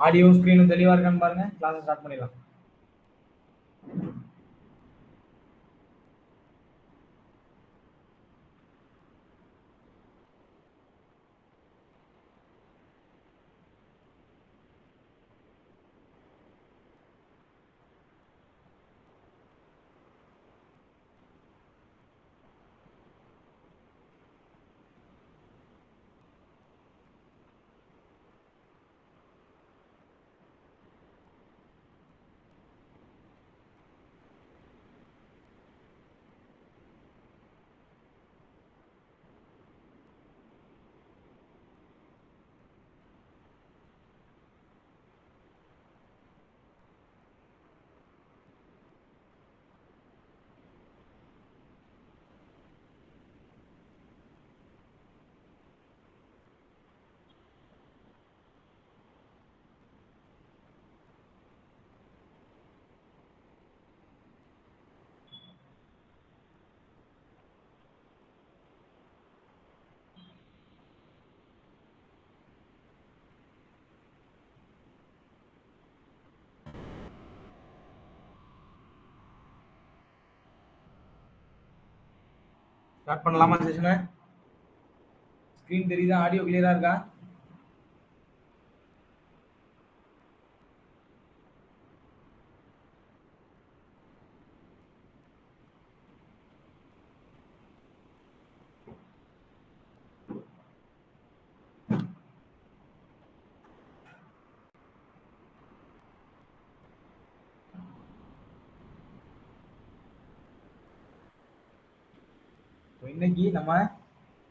Audio ஸ்கிரீனும் தெளிவா இருக்கான்னு பாருங்க. கிளாஸ் ஸ்டார்ட் பண்ணிடலாம். ஸ்டார்ட் பண்ணலாமா செஷனை? ஸ்கிரீன் தெரியுதா? ஆடியோ கிளியரா இருக்கா? இன்னைக்கு நம்ம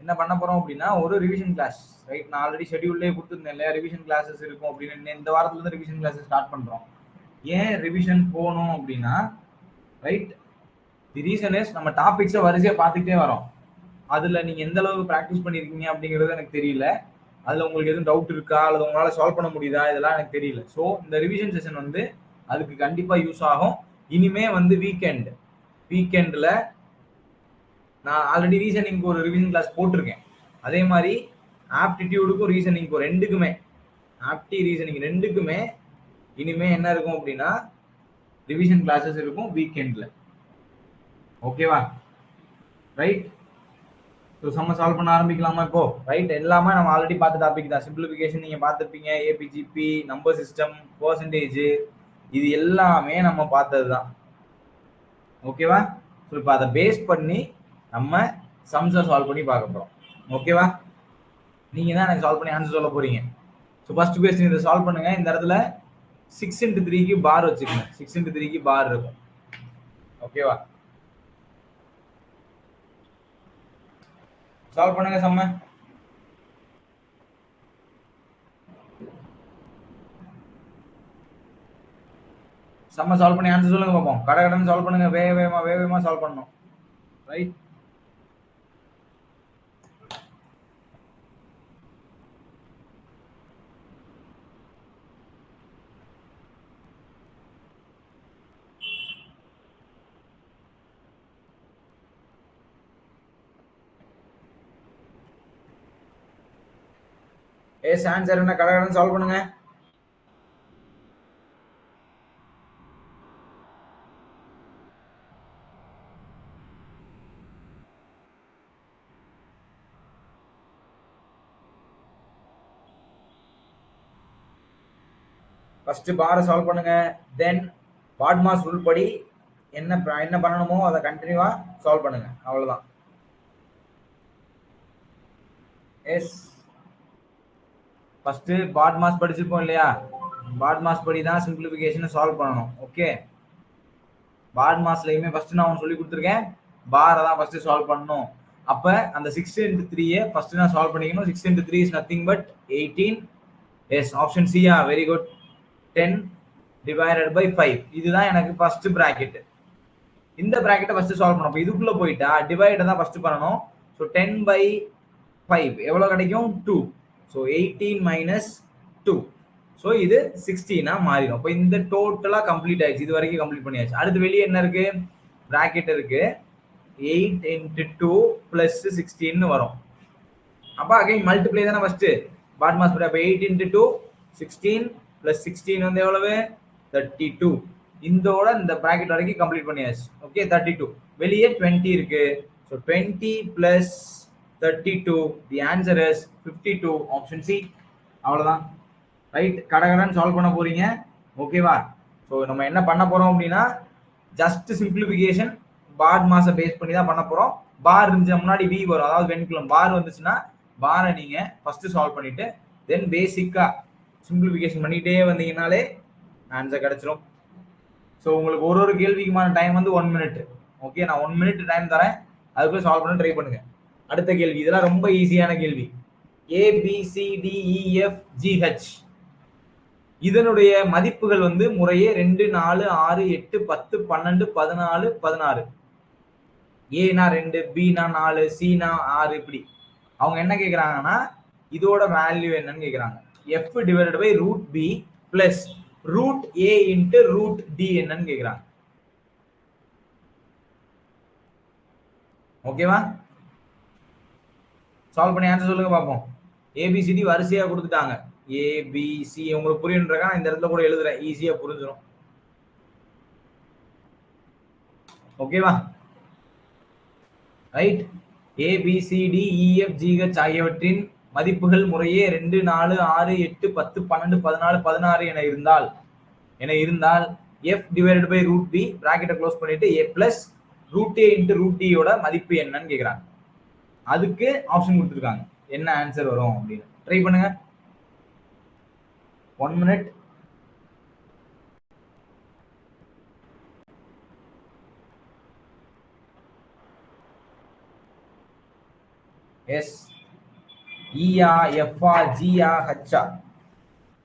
என்ன பண்ண போறோம் அப்படின்னா ஒரு ரிவிஷன் கிளாஸ். ரைட், நான் ஆல்ரெடி ஷெட்யூல்லே கொடுத்துருந்தேன் இல்லையா, ரிவிஷன் கிளாஸஸ் இருக்கும் அப்படின்னு. இந்த வாரத்துல இருந்து ரிவிஷன் கிளாஸஸ் ஸ்டார்ட் பண்றோம். ஏன் ரிவிஷன் போகணும் அப்படின்னா, ரைட், தி ரீசன் இஸ் நம்ம டாபிக்ஸை வரிசையா பார்த்துக்கிட்டே வரோம். அதுல நீங்க எந்த அளவுக்கு ப்ராக்டிஸ் பண்ணிருக்கீங்க அப்படிங்கிறது எனக்கு தெரியல. அதுல உங்களுக்கு எதுவும் டவுட் இருக்கா அல்லது உங்களால சால்வ் பண்ண முடியுதா, இதெல்லாம் எனக்கு தெரியல. ஸோ இந்த ரிவிஷன் செஷன் வந்து அதுக்கு கண்டிப்பா யூஸ் ஆகும். இனிமே வந்து வீக்கெண்ட்ல நான் ஆல்ரெடி ரீசனிங்க்கு ஒரு ரிவிஷன் கிளாஸ் போட்டிருக்கேன். அதே மாதிரி ஆப்டிடியூடுக்கும் ரீசனிங்க்கும் ரெண்டுக்குமே இனிமே என்ன இருக்கும் அப்படின்னா ரிவிஷன் கிளாஸஸ் இருக்கும் வீக்கெண்ட்ல. ஓகேவா? ரைட், ஸோ சம்ம சால்வ் பண்ண ஆரம்பிக்கலாமா இப்போ? ரைட், எல்லாமே நம்ம ஆல்ரெடி பார்த்த டாபிக் தான். சிம்பிளிஃபிகேஷன் நீங்க பார்த்துருப்பீங்க, ஏபிஜிபி, நம்பர் சிஸ்டம், பர்சன்டேஜ், இது எல்லாமே நம்ம பார்த்தது தான். ஓகேவா? ஸோ இப்போ அதை பேஸ் பண்ணி நம்ம சம்ஸை சால்வ் பண்ணி பார்க்க போறோம். ஓகேவா? நீங்க தான் எனக்கு சால்வ் பண்ணி ஆன்சர் சொல்ல போறீங்க. ஸோ ஃபர்ஸ்ட் கொஸ்டின் இதை சால்வ் பண்ணுங்க. இந்த இடத்துல 6x3 பார் வச்சுக்கோங்க. 6x3 பார் இருக்கும். ஓகேவா? சால்வ் பண்ணுங்க சம்ம. சம்ம சால்வ் பண்ணி ஆன்சர் சொல்லுங்க பார்ப்போம். கடகடன்னு சால்வ் பண்ணுங்க. வேகமா சால்வ் பண்ணணும். ரைட், ஆன்சர் என்ன? கடகடன்னு சால்வ் பண்ணுங்க. ஃபர்ஸ்ட் பாரை சால்வ் பண்ணுங்க. தென் பாட்மாஸ் ரூல் படி என்ன பண்ணணுமோ அதை கண்டினியூவா சால்வ் பண்ணுங்க. அவ்வளவுதான். எஸ், ஃபர்ஸ்ட் பாட்மாஸ் படிச்சிருப்போம் இல்லையா? பாட்மாஸ் படி தான் சிம்பிளிஃபிகேஷனை சால்வ் பண்ணணும். ஓகே, பாட்மாஸ்லயுமே ஃபர்ஸ்ட் நான் சொல்லி கொடுத்துருக்கேன், பாரை தான் ஃபர்ஸ்ட் சால்வ் பண்ணணும். அப்ப அந்த 6x3 ஃபர்ஸ்ட் நான் சால்வ் பண்ணிக்கணும். 6x3 is nothing but 18. Yes, option சியா, வெரி குட். 10 டிவைடட் பை 5, இதுதான் எனக்கு ஃபர்ஸ்ட் பிராக்கெட். இந்த பிராக்கெட்டை ஃபர்ஸ்ட் சால்வ் பண்ணணும். அப்ப இதுக்குள்ள போயிட்டா டிவைட தான் ஃபர்ஸ்ட் பண்ணணும். ஸோ 10/5 எவ்வளவு கிடைக்கும்? 2. So 18 minus 2. ஸோ இது 16 மாறிடும். இப்போ இந்த டோட்டலா கம்ப்ளீட் ஆயிடுச்சு. இது வரைக்கும் கம்ப்ளீட் பண்ணியாச்சு. அடுத்து வெளியே என்ன இருக்கு? பிராக்கெட் இருக்கு. 8 into 2 plus 16 வரும். அப்ப அகைன் மல்டிப்ளை தானே ஃபர்ஸ்ட் பாட்மாஸ் படி. அப்ப 8 into 2 16 plus 16 வந்து எவ்வளவு 32. இதோட இந்த பிராக்கெட் வரைக்கும் கம்ப்ளீட் பண்ணியாச்சு. ஓகே 32. வெளியே 20 இருக்கு. So 20 plus 32, the answer is 52. Option C. அவ்வளவுதான். ரைட், கடகடன்னு சால்வ் பண்ண போறீங்க. ஓகேவா? ஸோ நம்ம என்ன பண்ண போறோம் அப்படின்னா ஜஸ்ட் சிம்பிளிஃபிகேஷன் பார் மாச பேஸ் பண்ணி தான் பண்ண போறோம். பார் இருந்துச்சு முன்னாடி வி வரும், அதாவது வெண்குலம். பார் வந்துச்சுன்னா பாரை நீங்க ஃபர்ஸ்ட் சால்வ் பண்ணிட்டு தென் பேசிக்கா சிம்பிளிஃபிகேஷன் பண்ணிட்டே வந்தீங்கனாலே ஆன்சர் கிடைச்சிரும். ஸோ உங்களுக்கு ஒரு ஒரு கேள்விக்குமான டைம் வந்து 1 minute. ஓகே, நான் 1 minute டைம் தரேன், அதுக்குள்ள சால்வ் பண்ண ட்ரை பண்ணுங்க. அடுத்த கேள்வி, இதெல்லாம் ரொம்ப ஈஸியான கேள்வி. ABCDEFGH இதனுடைய மதிப்புகள் வந்து முறையே 2, 4, 6, 8, 10, 12, 14, 16. ஏனா 2, பினா 4, சினா 6. இப்படி அவங்க என்ன கேக்குறாங்கன்னா இதோட வேல்யூ என்னன்னு கேக்குறாங்க. f divided by root B plus root A into root D என்னன்னு கேக்குறாங்க. ஓகேவா? சால்வ் பண்ணி ஆன்சர் சொல்லுங்க பாப்போம். ஏபிசிடி வரிசையா கொடுத்துட்டாங்க. ஏபிசி உங்களுக்கு புரியுன்றக்கா இந்த இடத்துல கூட எழுதுறேன், ஈஸியா புரிஞ்சிடும். ஓகேவா? ரைட், ABCDEFGH ஆகியவற்றின் மதிப்புகள் முறையே 2, 4, 6, 8, 10, 12, 14, 16 என இருந்தால் f divided by root B பிராக்கெட்டை க்ளோஸ் பண்ணிட்டு a plus root A into root D யோட மதிப்பு என்னன்னு கேக்குறாங்க. அதுக்கு ஆப்ஷன் கொடுத்துருக்காங்க, என்ன ஆன்சர் வரும் அப்படின்னு ட்ரை பண்ணுங்க. 1 minute. எஸ், ஈயா எஃப்ஆ ஜியா ஹச்சா?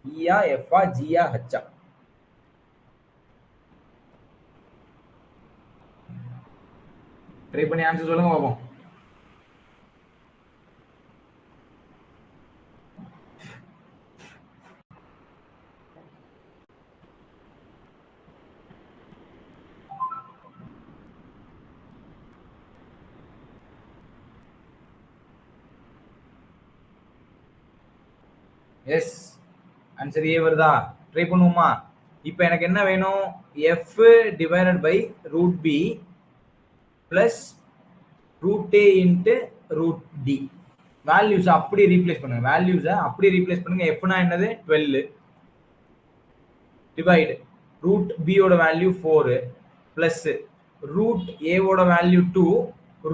ஈயா எஃப்ஆ ஜியா ஹச்சா? ட்ரை பண்ணி ஆன்சர் சொல்லுங்க பாப்போம். எஸ், ஆன்சர் ஏ வருதா? ட்ரை பண்ணுவோமா? இப்போ எனக்கு என்ன வேணும்? F divided by root B plus root A into root D. Values அப்படி ரீப்ளேஸ் பண்ணுங்க. வேல்யூஸை அப்படி ரீப்ளேஸ் பண்ணுங்க. எஃப்னா என்னது? 12 டிவைடு ரூட் பியோட வேல்யூ 4 பிளஸ் ரூட் ஏவோட வேல்யூ 2,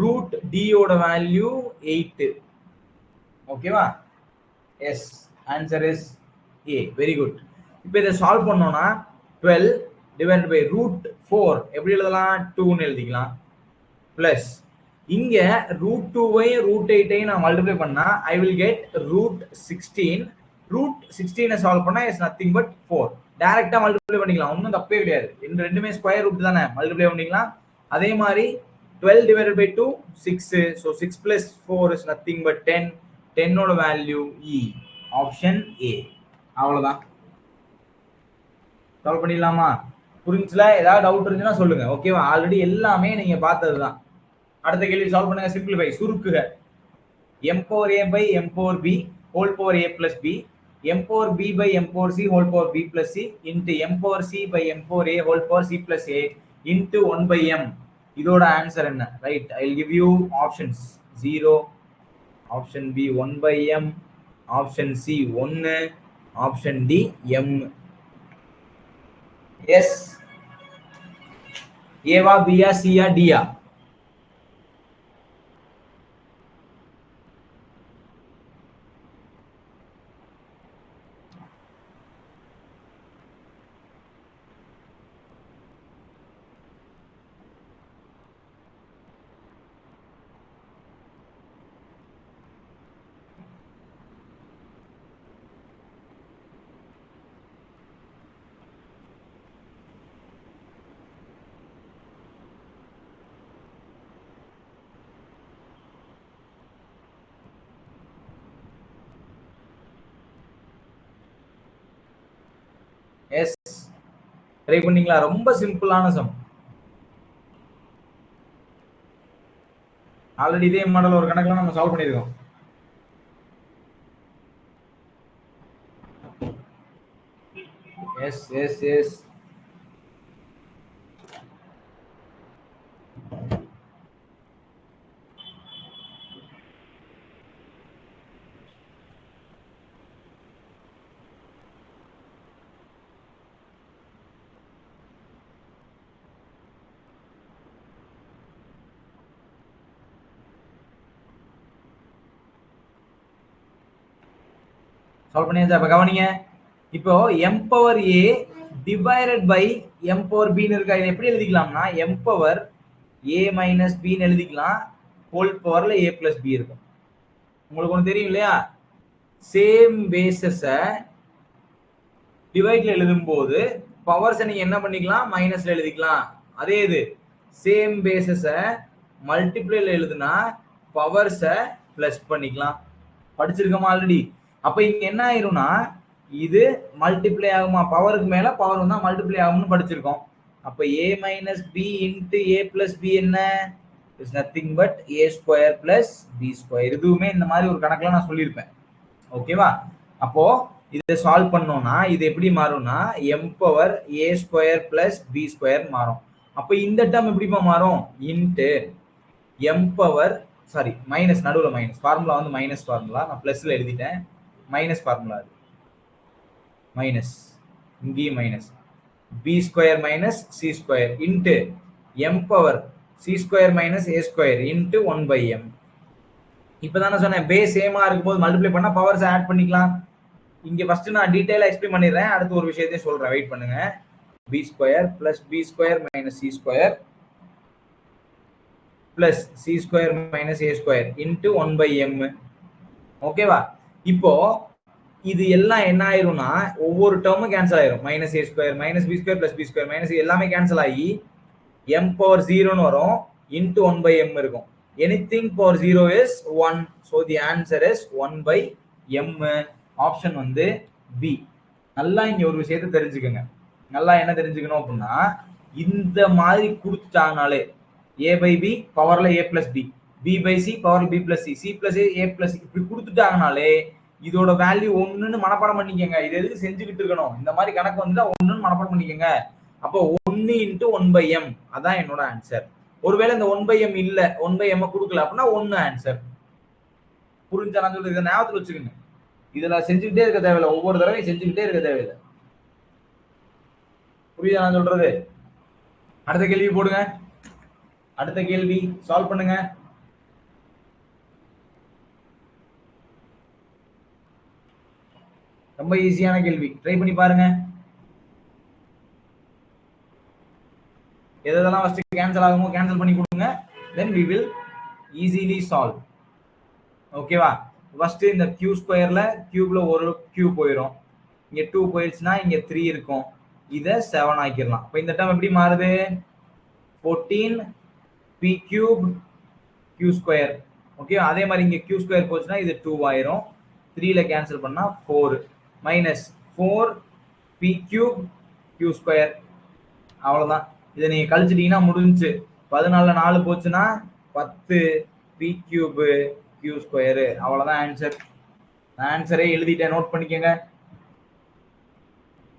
ரூட் டியோட வேல்யூ 8. ஓகேவா? Yes, answer is A. Very good. இப்போ இதை சால்வ் பண்ணோம்னா 12 டிவைட் பை ரூட் 4 எப்படி எழுதலாம்? 2ன்னு எழுதிக்கலாம். பிளஸ் இங்க ரூட் 2வையும் ரூட் 8ஐயும் நான் மல்டிப்ளை பண்ணா I will get root 16. Root 16 solve பண்ணா இஸ் நத்திங் பட் 4. டைரக்டா மல்டிப்ளை பண்ணிக்கலாம், ஒன்றும் தப்பே கிடையாது. இந்த ரெண்டுமே ஸ்கொயர் ரூட் தானே, மல்டிப்ளை பண்ணிக்கலாம். அதே மாதிரி 12 divided by 2 6. So 6 plus 4 is nothing but 10. 10ஓட வேல்யூ இ. Option A. அவ்வளவுதான். சால்வ் பண்ணிடலாமா? புரிஞ்சுல? ஏதாவது டவுட் இருந்துச்சுன்னா சொல்லுங்க. ஓகேவா? ஆல்ரெடி எல்லாமே நீங்க பார்த்ததுதான். அடுத்த கேள்வி சால்வ் பண்ணுங்க. Simplify, சுருக்குக. m power a by m power b whole power a plus b, m power b by m power c whole power b plus c into m power c by m power a whole power c plus a into 1 by m. இதோட answer என்ன? Right, I will give you options. 0, option B 1 by m, option C 1, option D m. Yes, ஏவா பியா சியா டியா? S, try பண்ணீங்களா? ரொம்ப சிம்பிளான some. Already இதே model ஒரு கணக்குல நம்ம சால்வ் பண்ணிருக்கோம். எஸ். சால்வ் பண்ணியாச்சா? அப்ப கவனிங்க. இப்போ m power a divided by m power b ன்னு இருக்கா? இதை எப்படி எழுதிக்கலாம்னா m power a minus b ன்னு எழுதிக்கலாம். ஹோல் பவர்ல a பிளஸ் b இருக்கும். உங்களுக்கு ஒன்று தெரியும் இல்லையா? சேம் பேசஸ டிவைட்ல எழுதும் போது பவர்ஸை நீங்க என்ன பண்ணிக்கலாம்? மைனஸ்ல எழுதிக்கலாம். அதே இது சேம் பேசஸ மல்டிப்ளைல எழுதுனா பவர்ஸை பிளஸ் பண்ணிக்கலாம். படிச்சிருக்கோமா ஆல்ரெடி? அப்ப இங்க என்ன ஆயிரும்னா இது மல்டிப்ளை ஆகுமா? பவருக்கு மேல பவர் வந்தா மல்டிப்ளை ஆகும்னு படிச்சிருக்கோம். அப்ப a minus b into a plus b என்ன? Is nothing but a square plus b square. இதுவுமே இந்த மாதிரி ஒரு கணக்குல நான் சொல்லியிருப்பேன். ஓகேவா? அப்போ இதை சால்வ் பண்ணோம்னா இது எப்படி மாறும்னா m power a square plus b square மாறும். அப்ப இந்த டேர்ம் எப்படிமா மாறும்? Into m power sorry minus, நடுவுல மைனஸ், ஃபார்முலா வந்து மைனஸ் ஃபார்முலா, நான் பிளஸ்ல எழுதிட்டேன். மைனஸ் ஃபார்முலா அது மைனஸ், இங்கேயும் minus, B square minus C square into M power C square minus A square into 1/m. இப்பதானே சொன்னேன் பேஸ் சேமா இருக்கும்போது மல்டிப்ளை பண்ணா பவர்ஸ் ஆட் பண்ணிக்கலாம். இங்க ஃபர்ஸ்ட் நான் டீடைலா எக்ஸ்பிளைன் பண்ணிடுறேன். அடுத்து ஒரு விஷயத்தையும் சொல்றேன், வெயிட் பண்ணுங்க. B square plus B square minus C square plus C square minus A square into 1/m. ஓகேவா? இப்போ இது எல்லாம் என்ன ஆயிரும்னா ஒவ்வொரு டேர்மும் கேன்சல் ஆயிரும். Minus A square minus B square plus B square minus எல்லாமே கேன்சல் ஆகி m பவர் 0ன்னு வரும். இன்ட்டு 1/m இருக்கும். Anything power 0 is 1. So the answer is 1/m. Option வந்து பி. நல்லா இங்க ஒரு விஷயத்தை தெரிஞ்சுக்கோங்க. நல்லா என்ன தெரிஞ்சுக்கணும் அப்படின்னா இந்த மாதிரி கொடுத்துட்டாங்கனாலே a பை பி பவர்ல a plus B, b by C பவர்ல b plus C, C plus a plus இப்படி கொடுத்துட்டாங்கனாலே இதோட வேல்யூ ஒண்ணுன்னு மனப்பாடம் பண்ணிக்கங்க. இது எதுக்கு செஞ்சுக்கிட்டு இருக்கணும்? இந்த மாதிரி கணக்கு வந்துட்டா ஒண்ணுன்னு மனப்பாடம் பண்ணிக்கங்க. அப்போ 1 இன்ட்டு 1/m அதான் என்னோட ஆன்சர். ஒருவேளை இந்த 1/m இல்ல, 1/m கொடுக்கல அப்படின்னா 1 ஆன்சர். புரிஞ்சா நான் சொல்றது? இதை ஞாபகத்தில் வச்சுக்கோங்க. இதுல செஞ்சுக்கிட்டே இருக்க தேவையில்லை, ஒவ்வொரு தடவையும் செஞ்சுக்கிட்டே இருக்க தேவையில்லை. புரியுதா நான் சொல்றது? அடுத்த கேள்வி போடுங்க. அடுத்த கேள்வி சால்வ் பண்ணுங்க. ரொம்ப ஈஸியான கேள்வி, ட்ரை பண்ணி பாருங்க. எதெல்லாம் ஃபர்ஸ்ட் கேன்சல் ஆகுமோ கேன்சல் பண்ணி கொடுங்க. then we will easily solve. ஓகேவா? ஃபர்ஸ்ட் இந்த q ஸ்கொயர்ல கியூப்ல ஒரு q போயிடும். இங்க 2 போயிடுச்சுன்னா இங்க 3 இருக்கும். இதை 7 ஆக்கிடலாம். இப்போ இந்த டேர்ம் எப்படி மாறுது? 14 p cube q square. Okay, அதே மாதிரி இங்க q ஸ்கொயர் போச்சுன்னா இது 2 ஆயிரும். 3ல கேன்சல் பண்ணா 4 minus 4 p cube q square. அவ்வளவுதான். இதை நீங்க கழிச்சிட்டீங்கன்னா முடிஞ்சு. 14ல 4 போச்சுன்னா 10 பி கியூப் கியூ ஸ்கொயர். அவ்வளவுதான் ஆன்சர். ஆன்சரே எழுதிட்டேன், நோட் பண்ணிக்கங்க.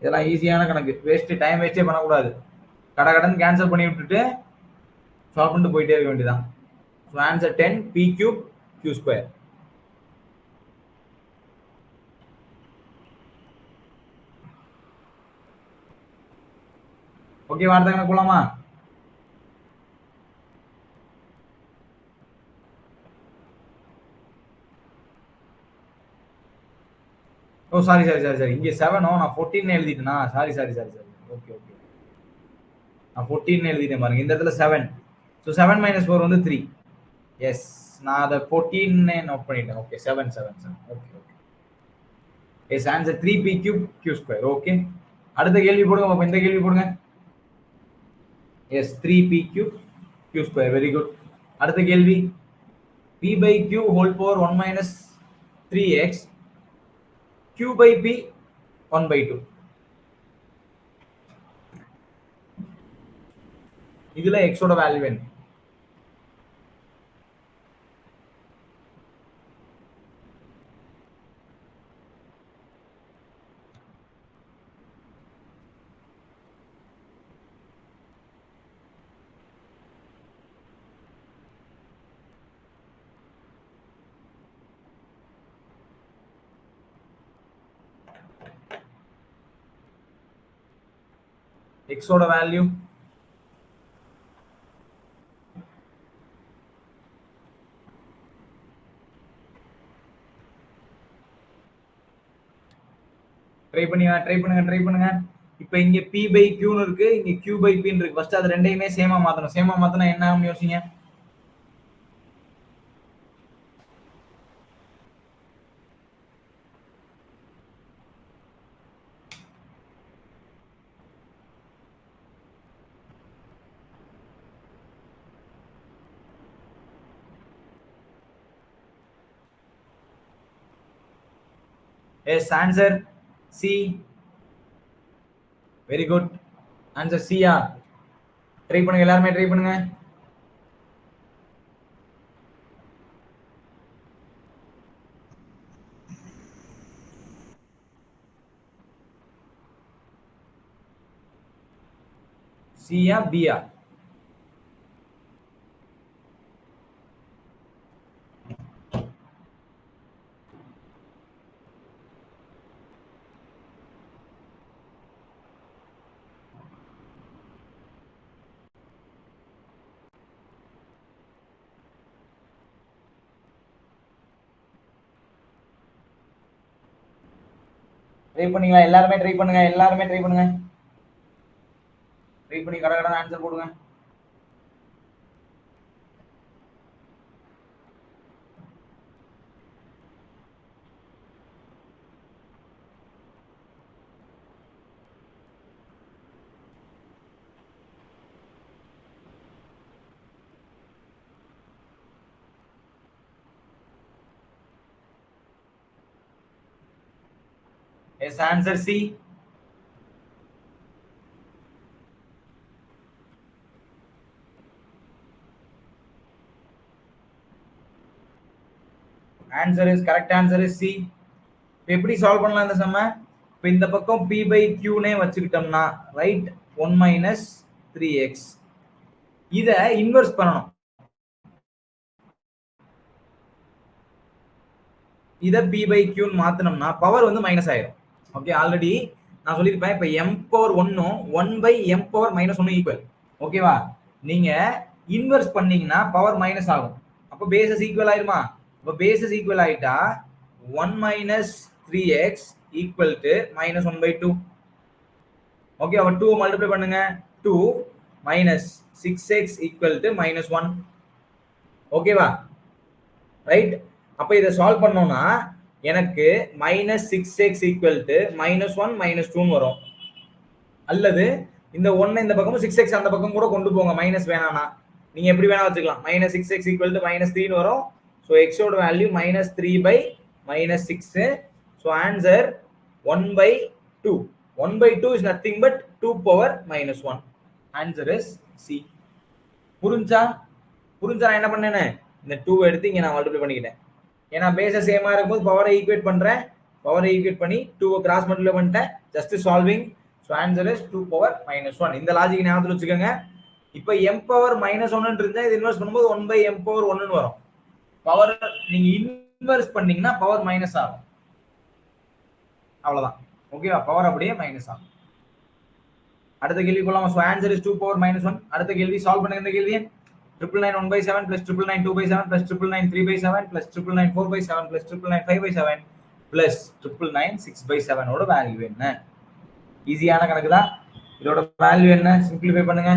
இதெல்லாம் ஈஸியான கணக்கு, வேஸ்ட் டைம் வேஸ்டே பண்ணக்கூடாது. கடகடன் கேன்சல் பண்ணி விட்டுட்டு சால்வ் பண்ணிட்டு போயிட்டே இருக்க வேண்டியதான். So answer 10 P cube Q square. Okay, வார்த்தை கணக்கு போலாமா? ஓ சாரி இங்க 7 நான் 14 எழுதிட்டேனா? சாரி. ஓகே. நான் 14 எழுதிட்டேன் பாருங்க. இந்த இடத்துல 7. ஸோ 7 மைனஸ் 4 வந்து 3. எஸ், நான் அதை 14 நோட் பண்ணிட்டேன். Okay, 7. Okay. Yes, answer 3p cube Q square. Okay, அடுத்த கேள்வி போடுங்க பாப்போம். இந்த கேள்வி போடுங்க. Yes, 3p cube Q square. Very good. அடுத்த கேள்வி p by q whole power 1 minus 3x q by p 1/2. இதுல x ஓட வேல்யூ வேணும். எக்ஸோட வேல்யூ ட்ரை பண்ணுங்க. இப்போ இங்க p by q ன்னு இருக்கு, இங்க q by p ன்னு இருக்கு. ஃபர்ஸ்ட் அது ரெண்டையுமே சேமா மாத்தணும். சேமா மாத்தினா என்ன ஆகும்னு யோசிங்க. Yes answer C. Very good. Answer சியா. ட்ரை பண்ணுங்க, எல்லாருமே ட்ரை பண்ணுங்க. சியா பியா? ட்ரை பண்ணீங்களா? எல்லாருமே ட்ரை பண்ணுங்க. ட்ரை பண்ணி கடகடன்னு ஆன்சர் போடுங்க. S answer C. Answer is correct. Answer is C. எப்படி சால்வ் பண்ணலாம் இந்த சம்ம? இப்போ இந்த பக்கம் p by q னே வச்சுக்கிட்டோம்னா ரைட் 1 மைனஸ் 3x இத இன்வெர்ஸ் பண்ணணும். இத p by q ன்னு மாத்தணும்னா பவர் வந்து மைனஸ் ஆயிடும். ஓகே, ஆல்ரெடி நான் சொல்லியிருப்பேன். இப்போ m பவர் 1ம் 1 by m power minus 1 equal. ஓகேவா? நீங்க இன்வெர்ஸ் பண்ணீங்கன்னா பவர் மைனஸ் ஆகும். அப்போ பேசஸ் ஈக்குவல் ஆயிருமா? இப்போ பேசஸ் ஈக்குவல் ஆயிட்டா 1 minus 3x equal to minus 1 by 2. Okay, அப்ப 2 மல்டிப்ளை பண்ணுங்க. 2 minus 6x equal to minus 1. ஓகேவா? ரைட். அப்ப இத சால்வ் பண்ணோம்னா எனக்கு minus 6x equal to minus 1 minus 2 வரும். அல்லது இந்த 1 இந்த பக்கமும் 6x அந்த பக்கம் கூட கொண்டு போங்க. மைனஸ் வேணானா நீங்க எப்படி வேணா வச்சுக்கலாம். minus 6x equal to minus 3 ன்னு வரும். So x ஓட value minus 3 by minus 6. So answer 1 by 2. 1 by 2 is nothing but 2 power minus 1. Answer is C. புரிஞ்சா நான் என்ன பண்ணேன்னு இந்த 2 எடுத்து இங்க நான் மல்டிப்ளை பண்ணிக்கிட்டேன். ஏன்னா பேசஸ் சேமா இருக்கும்போது பவரை ஈக்குவேட் பண்றேன். பவரை ஈக்குவேட் பண்ணி 2 கிராஸ் மல்டிப்ளை பண்ணிட்டேன். Just solving. So answer is 2 power minus 1. இந்த லாஜிக் ஞாபகத்துல வச்சுக்கோங்க. இப்போ m பவர் minus 1 இருந்தா இது இன்வெர்ஸ் பண்ணும்போது 1 by m பவர் 1 ன்னு வரும். பவர் நீங்க இன்வெர்ஸ் பண்ணீங்கன்னா பவர் மைனஸ் ஆகும். அவ்வளவுதான். ஓகேவா? பவர் அப்படியே மைனஸ் ஆகும். அடுத்த கேள்வி போலாமா? So answer is 2 power minus 1. அடுத்த கேள்வி சால்வ் பண்ணுங்க. இந்த கேள்வியை 999 1 by 7 plus 999 2 by 7 plus 999 3 by 7 plus 999 4 by 7 plus 999 5 by 7 plus 999 6 by 7 ஓட வேல்யூ என்ன? ஈஸியான கணக்கு தான். இதோட வேல்யூ என்ன? சிம்பிளிஃபை பண்ணுங்க.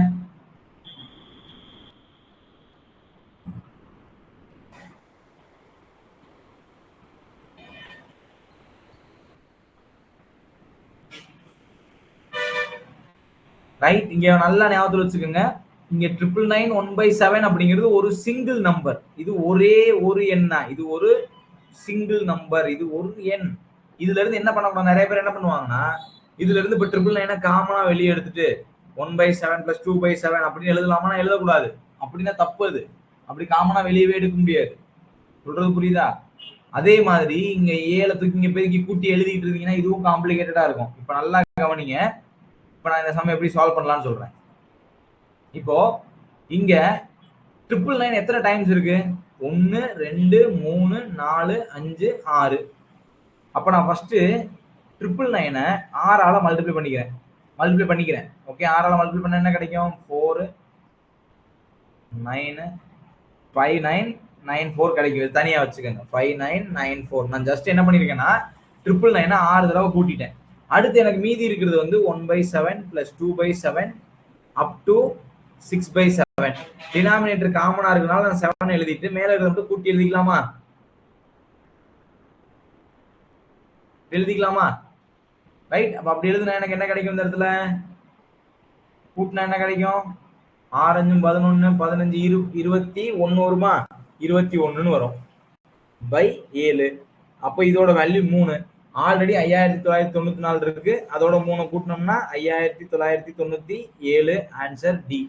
ரைட். இங்க நல்லா ஞாபகத்துல வச்சுக்கோங்க. இங்க 999 1 by 7 அப்படிங்கிறது ஒரு சிங்கிள் நம்பர். இது ஒரே ஒரு எண்ணா? இது ஒரு சிங்கிள் நம்பர். இது ஒரு எண். இதுல இருந்து என்ன பண்ணக்கூடாது? நிறைய பேர் என்ன பண்ணுவாங்கன்னா இதுல இருந்து இப்ப 999 காமனா வெளியே எடுத்துட்டு 1 by 7 plus 2 by 7 அப்படின்னு எழுதலாமா? எழுதக்கூடாது. அப்படின்னா தப்பு. அது அப்படி காமனா வெளியவே எடுக்க முடியாது. சொல்றது புரியுதா? அதே மாதிரி இங்க 7 தூக்கி இங்க பெருக்கி கூட்டி எழுதிட்டு இருந்தீங்கன்னா இதுவும் காம்ப்ளிகேட்டடா இருக்கும். இப்ப நல்லா கவனிங்க. இப்ப நான் இந்த சம் எப்படி சால்வ் பண்ணலாம்னு சொல்றேன். இப்போ இங்க 999 எத்தனை டைம்ஸ் இருக்கு? 1 2 3 4 5 6. அப்ப நான் ஃபர்ஸ்ட் 999 6 ஆல மல்டிப்ளை பண்ணிக்கிறேன். மல்டிப்ளை பண்ணிக்கிறேன். ஓகே, 6ஆல மல்டிப்ளை பண்ணா என்ன கிடைக்கும்? 4 9 5994 கிடைக்கும். இது தனியா வச்சுக்கோங்க. 5994. நான் ஜஸ்ட் என்ன பண்ணிருக்கேன்னா 999 6 தடவை கூட்டிட்டேன். அடுத்து எனக்கு மீதி இருக்கிறது வந்து 1/7 plus 2/7 up to 6/7. டினாமினேட்டர் காமனா இருக்கனால நான் 7 எழுதிட்டு மேல இருக்கிறத கூட்டி எழுதிக்கலாமா? ரைட். அப்ப அப்படி எழுதுனா எனக்கு என்ன கிடைக்கும்? இந்த இடத்துல கூட்டினா என்ன கிடைக்கும்? 6 5 11 15 21 வருமா? 21ன்னு வரும் பை 7. அப்ப இதோட வேல்யூ 3. ஆல்ரெடி 5994 இருக்கு. அதோட 3 கூட்டினோம்னா 5997. Answer D.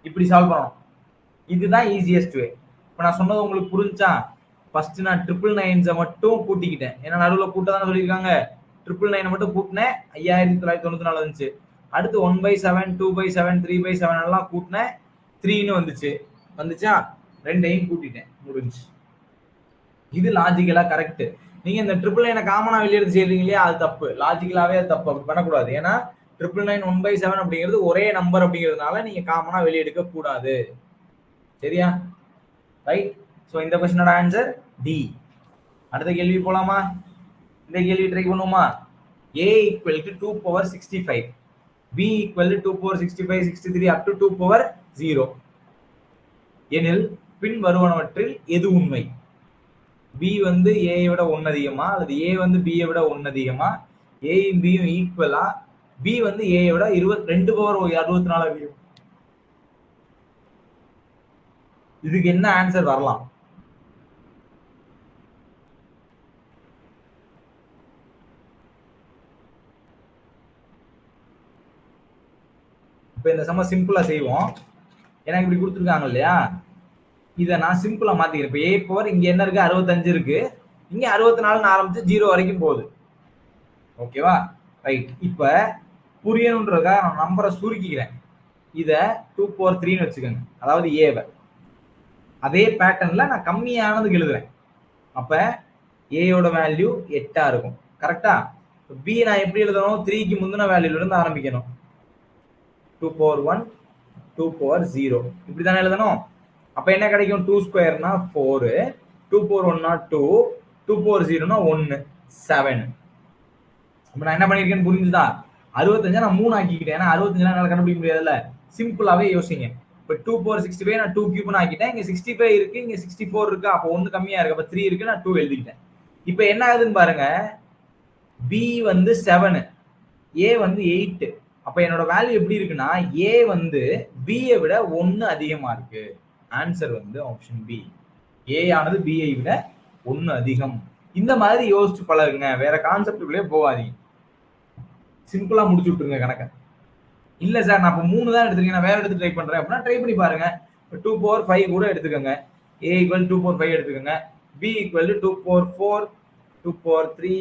இப்படி சால்வ் பண்ணணும். இதுதான் ஈஸியஸ்ட் வே. இப்ப நான் சொன்னது உங்களுக்கு புரிஞ்சா? ஃபர்ஸ்ட் நான் 999 மட்டும் கூட்டிக்கிட்டேன். ஏன்னா நடுவுல கூட்ட தானே சொல்லியிருக்காங்க. 999 மட்டும் கூட்டினேன் 5994 வந்துச்சு. அடுத்து 1/7 2/7 3/7 எல்லாம் கூட்டினேன் 3ன்னு வந்துச்சா? ரெண்டையும் கூட்டிட்டேன், முடிஞ்சு. இது லாஜிக்கலா கரெக்ட். நீங்க இந்த 999 காமனா வெளியே எடுத்து செய்றீங்க இல்லையா, அது தப்பு. லாஜிக்கலாவே அது தப்பு. அப்படி பண்ணக்கூடாது. ஏன்னா 999 1/7 அப்படிங்கிறது ஒரே நம்பர் அப்படிங்கிறதுனால நீங்க காமனா வெளியே எடுக்க கூடாது. சரியா? ரைட். சோ இந்த क्वेश्चनோட ஆன்சர் டி. அடுத்த கேள்வி போலாமா? இந்த கேள்வி ட்ரை பண்ணுவோமா? a equal to 2 power 65, b equal to 2 power 65 63 up to 2 power 0 எனில் பின் வருவனவற்றில் எது உண்மை? b வந்து a விட 1 அதிகமா, அல்லது a வந்து b விட 1 அதிகமா, a யும் b யும் ஈக்குவலா, b வந்து a விட 2 பவர் 64 அதிகம்? இதுக்கு என்ன ஆன்சர் வரலாம்? இப்ப இந்த சம சிம்பிளா செய்வோம். எனக்கு இப்படி கொடுத்துருக்காங்க இல்லையா, இதை நான் சிம்பிளா மாத்திக்கிறேன். இப்ப a பவர் இங்க என்ன இருக்கு? 65 இருக்கு. இங்க 64 ஆரம்பிச்சு 0 வரைக்கும் போகுது. ஓகேவா? ரைட். இப்ப புரியணுன்றதுக்காக நான் நம்பரை சுருக்கிக்கிறேன். இத 2 பவர் 3ன்னு வச்சுக்கோங்க. அதாவது ஏவை அதே பேட்டர்ன்ல நான் கம்மியானதுக்கு எழுதுறேன். அப்ப ஏயோட வேல்யூ 8 இருக்கும். கரெக்டா? பி நான் எப்படி எழுதணும்? 3க்கு முந்தின வேல்யூல இருந்து ஆரம்பிக்கணும். 2 பவர் 1 2 பவர் 0 இப்படிதானே எழுதணும். அப்ப என்ன கிடைக்கும்? 2 ஸ்கொயர்னா 4, 2 பவர் 1னா 2, 2 பவர் 0னா 1 7. அப்ப நான் என்ன பண்ணிருக்கேன்னு புரிஞ்சுதா? 65 நான் 3 ஆக்கிக்கிட்டேன். ஏன்னா 65 என்னால கண்டுபிடிக்க முடியாதுல்ல. சிம்பிளாவே யோசிங்க. இப்ப 2 பவர் 65 நான் 2 கியூப்னு ஆக்கிட்டேன். இங்க 65 இருக்கு, இங்க 64 இருக்கு. அப்ப 1 கம்மியா இருக்கு. அப்ப 3 இருக்கு, நான் 2 எழுதிட்டேன். இப்ப என்ன ஆகுதுன்னு பாருங்க. b வந்து 7, a வந்து 8. அப்ப என்னோட வேல்யூ எப்படி இருக்குன்னா, a வந்து b ஐ விட 1 அதிகமா இருக்கு. ஆன்சர் வந்து ஆப்ஷன் பி. a ஆனது b ஐ விட 1 அதிகம். இந்த மாதிரி யோசிச்சு பழகுங்க. வேற கான்செப்டுக்குள்ளே போகாதீங்க. சிம்பிளா முடிச்சு விட்டுருங்க கணக்க. இல்ல சார் நான் இப்ப 3 தான் எடுத்துருக்கேன், நான் வேற எடுத்து ட்ரை பண்றேன் அப்படின்னா ட்ரை பண்ணி பாருங்க. 2 பவர் 5 கூட எடுத்துக்கோங்க. a ஈக்குவல் 2 பவர் 5 எடுத்துக்கோங்க. b equal 2 power 4, 2 power 3,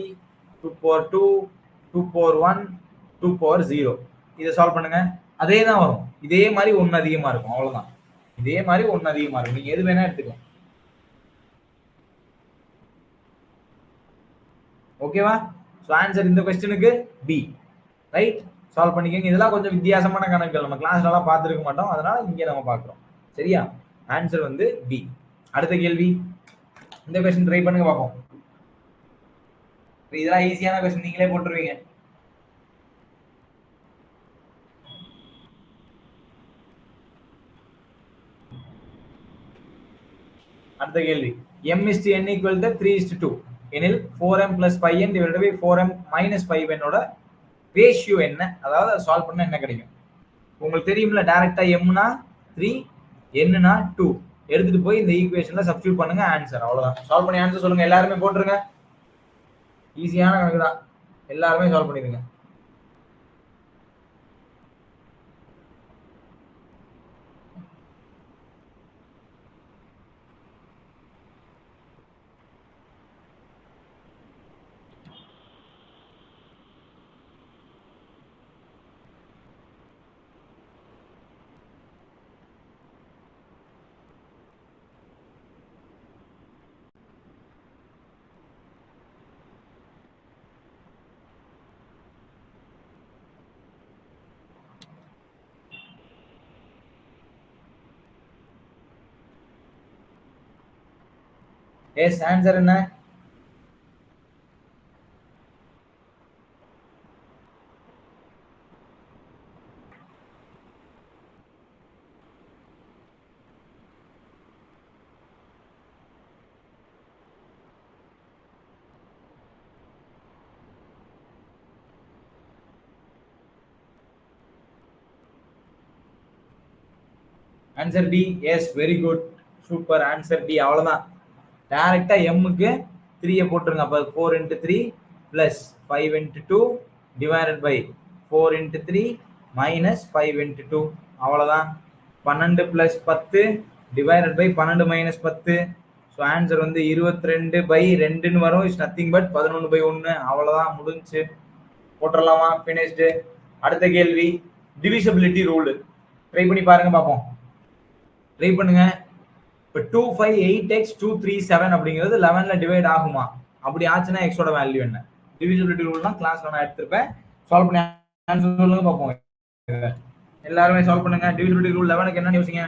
2 power 2, 2 power 1, 2 power 0. இதை சால்வ் பண்ணுங்க. அதே தான் வரும். இதே மாதிரி 1 அதிகமா இருக்கும். அவ்வளவுதான். இதே மாதிரி 1 அதிகமா இருக்கும். நீங்க எது வேணா எடுத்துக்கலாம். ஓகேவா? சோ ஆன்சர் இந்த क्वेश्चनக்கு பி. ரைட். சால்வ் பண்ணிக்கங்க. இதெல்லாம் கொஞ்சம் வித்தியாசமான கணக்குகள். நம்ம கிளாஸ்ல எல்லாம் பார்த்திருக்க மாட்டோம். அதனால இங்க நம்ம பார்க்கிறோம். சரியா? ஆன்சர் வந்து பி. அடுத்த கேள்வி. இந்த क्वेश्चन ட்ரை பண்ணுங்க பாப்போம். இதெல்லாம் ஈஸியான क्वेश्चन, நீங்களே போட்டுருவீங்க. அடுத்த கேள்வி. m is to n equal to 3 is to 2 எனில் 4m plus 5n divided by 4m minus 5n ஓட ரேஷியோ என்ன? அதாவது சால்வ் பண்ணா என்ன கிடைக்கும்? உங்களுக்கு தெரியும்ல, டைரக்டா mனா 3 nனா 2 எடுத்துட்டு போய் இந்த ஈக்குவேஷன்ல சப்ஸ்டிட்யூட் பண்ணுங்க. ஆன்சர் அவ்வளவுதான். சால்வ் பண்ணி ஆன்சர் சொல்லுங்க. எல்லாருமே போட்டுருங்க. ஈஸியான கணக்கு தான். எல்லாருமே சால்வ் பண்ணிடுங்க. எஸ் ஆன்சர் என்ன? Answer D. Yes very good, super. Answer D. அவ்வளவுதான். டைரக்டா எம்முக்கு 3 போட்டுருங்க. அப்ப 4 into 3 plus 5 into 2 divided by 4 into 3 minus 5 into 2. அவ்வளவுதான். 12 plus 10 divided by 12 minus 10. So answer வந்து 22/2 வரும். Is nothing but 11/1. அவ்வளவுதான், முடிஞ்சு. போட்டுடலாமா? பினிஷ்டு. அடுத்த கேள்வி டிவிசிபிலிட்டி ரூல். ட்ரை பண்ணி பாருங்க பார்ப்போம். ட்ரை பண்ணுங்க. இப்போ 258x237 அப்படிங்கிறது 11ல டிவைட் ஆகுமா? அப்படி ஆச்சுன்னா எக்ஸோட வேல்யூ என்ன? டிவிசிபிலிட்டி ரூல்லாம் கிளாஸ்ல நான் எடுத்திருப்பேன். சால்வ் பண்ணி ஆன்சர் சொல்லுங்க பார்ப்போம். எல்லாருமே சால்வ் பண்ணுங்க. டிவிசிபிலிட்டி ரூல் 11க்கு என்னன்னு யோசிங்க.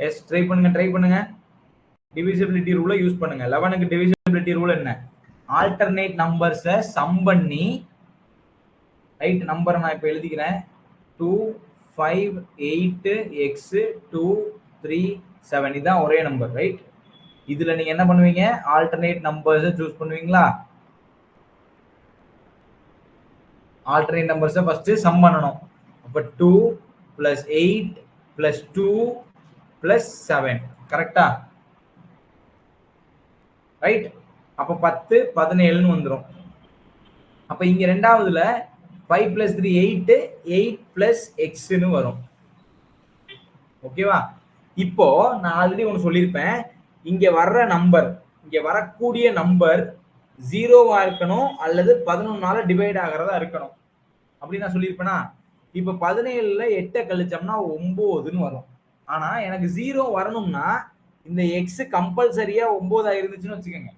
எஸ், ட்ரை பண்ணுங்க. டிவிசிபிலிட்டி ரூலை யூஸ் பண்ணுங்க. 11க்கு டிவிசிபிலிட்டி ரூல் என்ன? ஆல்டர்னேட் நம்பர்ஸை சம் பண்ணி, ரைட், நம்பரை நான் இப்போ எழுதிக்கிறேன். 2 5 8 x 2 3 7. இதுதான் ஒரே நம்பர், ரைட்? இதுல நீங்க என்ன பண்ணுவீங்க? ஆல்டர்னேட் நம்பர்ஸை சூஸ் பண்ணுவீங்களா? ஆல்டர்னேட் நம்பர்ஸை ஃபர்ஸ்ட் சம் பண்ணணும். அப்ப 2 plus 8 plus 2 plus 7. கரெக்டா? ரைட்? அப்ப 10 17ன்னு வந்துடும். அப்ப இங்க ரெண்டாவதுல 5 plus 3 8 8 plus xன்னு வரும். ஓகேவா? இப்போ நான் ஆல்ரெடி ஒன்று சொல்லியிருப்பேன். இங்க வர்ற நம்பர், இங்க வரக்கூடிய நம்பர் 0வா இருக்கணும் அல்லது 11ஆல டிவைட் ஆகிறதா இருக்கணும். அப்படி நான் சொல்லியிருப்பேனா? இப்ப 17ல 8 கழிச்சோம்னா 9ன்னு வரும். ஆனா எனக்கு 0 வரணும்னா இந்த எக்ஸ் கம்பல்சரியா 9ஆ இருந்துச்சுன்னு வச்சுக்கோங்க.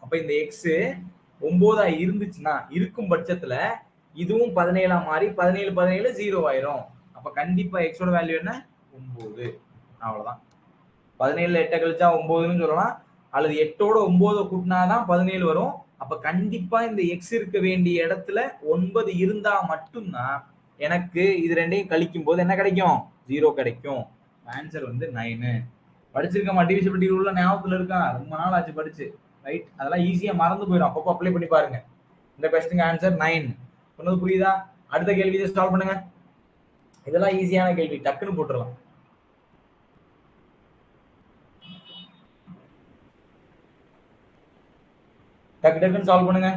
அப்ப இந்த எக்ஸ் 9ஆ இருந்துச்சுன்னா, இருக்கும் பட்சத்துல இதுவும் 17ஆ மாறி 17 17 0 ஆயிரும். அப்ப கண்டிப்பா எக்ஸோட வேல்யூ என்ன? 9. அவ்வளவுதான். 17ல 8 கழிச்சா 9ன்னு சொல்லலாம், அல்லது 8ஓட 9 கூட்டினாதான் 17 வரும். அப்ப கண்டிப்பா இந்த எக்ஸ் இருக்க வேண்டிய இடத்துல 9 இருந்தா மட்டும்தான் எனக்கு இது ரெண்டையும் கழிக்கும் போது என்ன கிடைக்கும்? 0 கிடைக்கும். ஆன்சர் வந்து 9. படிச்சிருக்கமா? டிவிசிபிலிட்டி ரூல்ல ஞாபகத்துல இருக்கா? ரொம்ப நாள் ஆச்சு படிச்சு, ரைட்? அதெல்லாம் ஈஸியா மறந்து போயிடும். அப்பப்போ அப்ளை பண்ணி பாருங்க. இந்த கொஸ்டின் ஆன்சர் 9. சொன்னது புரியுதா? அடுத்த கேள்வி சால்வ் பண்ணுங்க. இதெல்லாம் ஈஸியான கேள்வி, டக்குன்னு போட்டுடலாம். டக்குன்னு சால்வ் பண்ணுங்க.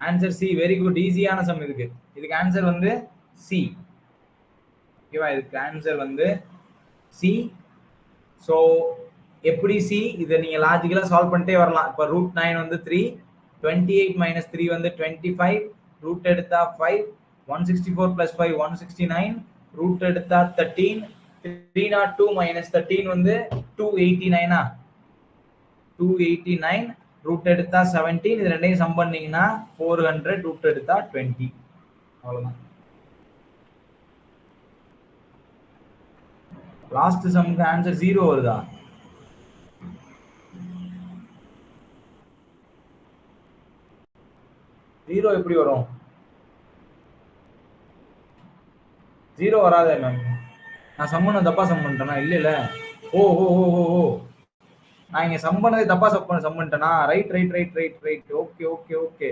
Answer C. Very good. ஈஸியான சம் இதுக்கு. இதுக்கு ஆன்சர் வந்து சி. ஓகேவா? இதுக்கு ஆன்சர் வந்து சி. ஸோ எப்படி சி? இதை நீங்க லாஜிக்கலா சால்வ் பண்ணிட்டே வரலாம். இப்போ √9 வந்து 3, 28 மைனஸ் 3 வந்து 25, ரூட் எடுத்தா 5, 164 பிளஸ் 5 169, ரூட் எடுத்தா 13, 302 மைனஸ் 13 வந்து 289. 289, ரூட் எடுத்தா 17. இது ரெண்டையும் சம் பண்ணீங்கன்னா 400, ரூட் எடுத்தா 20. அவ்வளவுதான். லாஸ்ட் சம்க்கு ஆன்சர் 0 வருதா? ஜீரோ எப்படி வரும்? 0 வராதே மேம். நான் சம் பண்ண தப்பா சம் பண்ணிட்டேனா? இல்ல இல்ல. ஓ ஓ ஓ ஓ ஓ நான் இங்க சம் பண்ணதை தப்பா சம் பண்ணிட்டேனா? Right right right right right. Okay okay okay.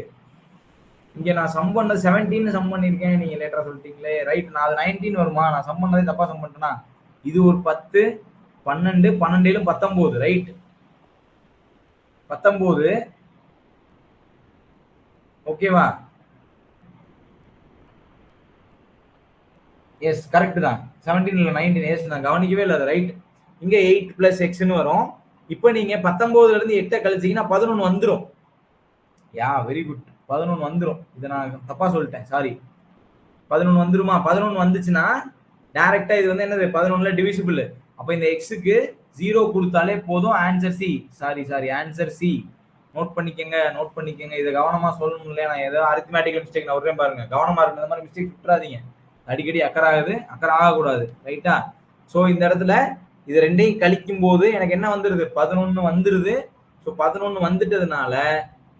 இங்க நான் சம் பண்ணது 17 சம் பண்ணிருக்கேன், நீங்க லேட்டரா சொல்லிட்டீங்களே. ரைட், நான் அது 19 வருமா? நான் சம் பண்ணதே தப்பா சம் பண்ணிட்டேனா? இது ஒரு 10, 12, 12 19. ரைட், 19. ஓகேவா? எஸ், கரெக்ட் தான். 17 இல்ல 19. எஸ், நான் கவனிக்கவே இல்லை அது. ரைட், இங்க 8 பிளஸ் எக்ஸ்னு வரும். இப்போ நீங்க 19ல இருந்து 8 கழிச்சீங்கன்னா 11 வந்துரும். யா, வெரி குட். 11 வந்துரும். இதை நான் தப்பா சொல்லிட்டேன், சாரி. 11 வந்துருமா? 11 வந்துச்சுன்னா டைரக்டா இது வந்து என்னது, 11ல டிவிசிபிள். அப்ப இந்த எக்ஸுக்கு 0 கொடுத்தாலே போதும். Answer C. Sorry sorry, answer C. Note பண்ணிக்கங்க, நோட் பண்ணிக்கங்க. இதை கவனமா சொல்லணும் இல்லையா? நான் ஏதோ அரித்மேட்டிக்கல் மிஸ்டேக் நான் ஒரே பாருங்க, கவனமா இருக்கு. இந்த மாதிரி மிஸ்டேக் விட்டுறாதீங்க. அடிக்கடி அக்கறை ஆகுது, அக்கறை ஆகக்கூடாது. ரைட்டா? ஸோ இந்த இடத்துல இது ரெண்டையும் கழிக்கும் போது எனக்கு என்ன வந்துருது? 11 வந்துருது. ஸோ 11 வந்துட்டதுனால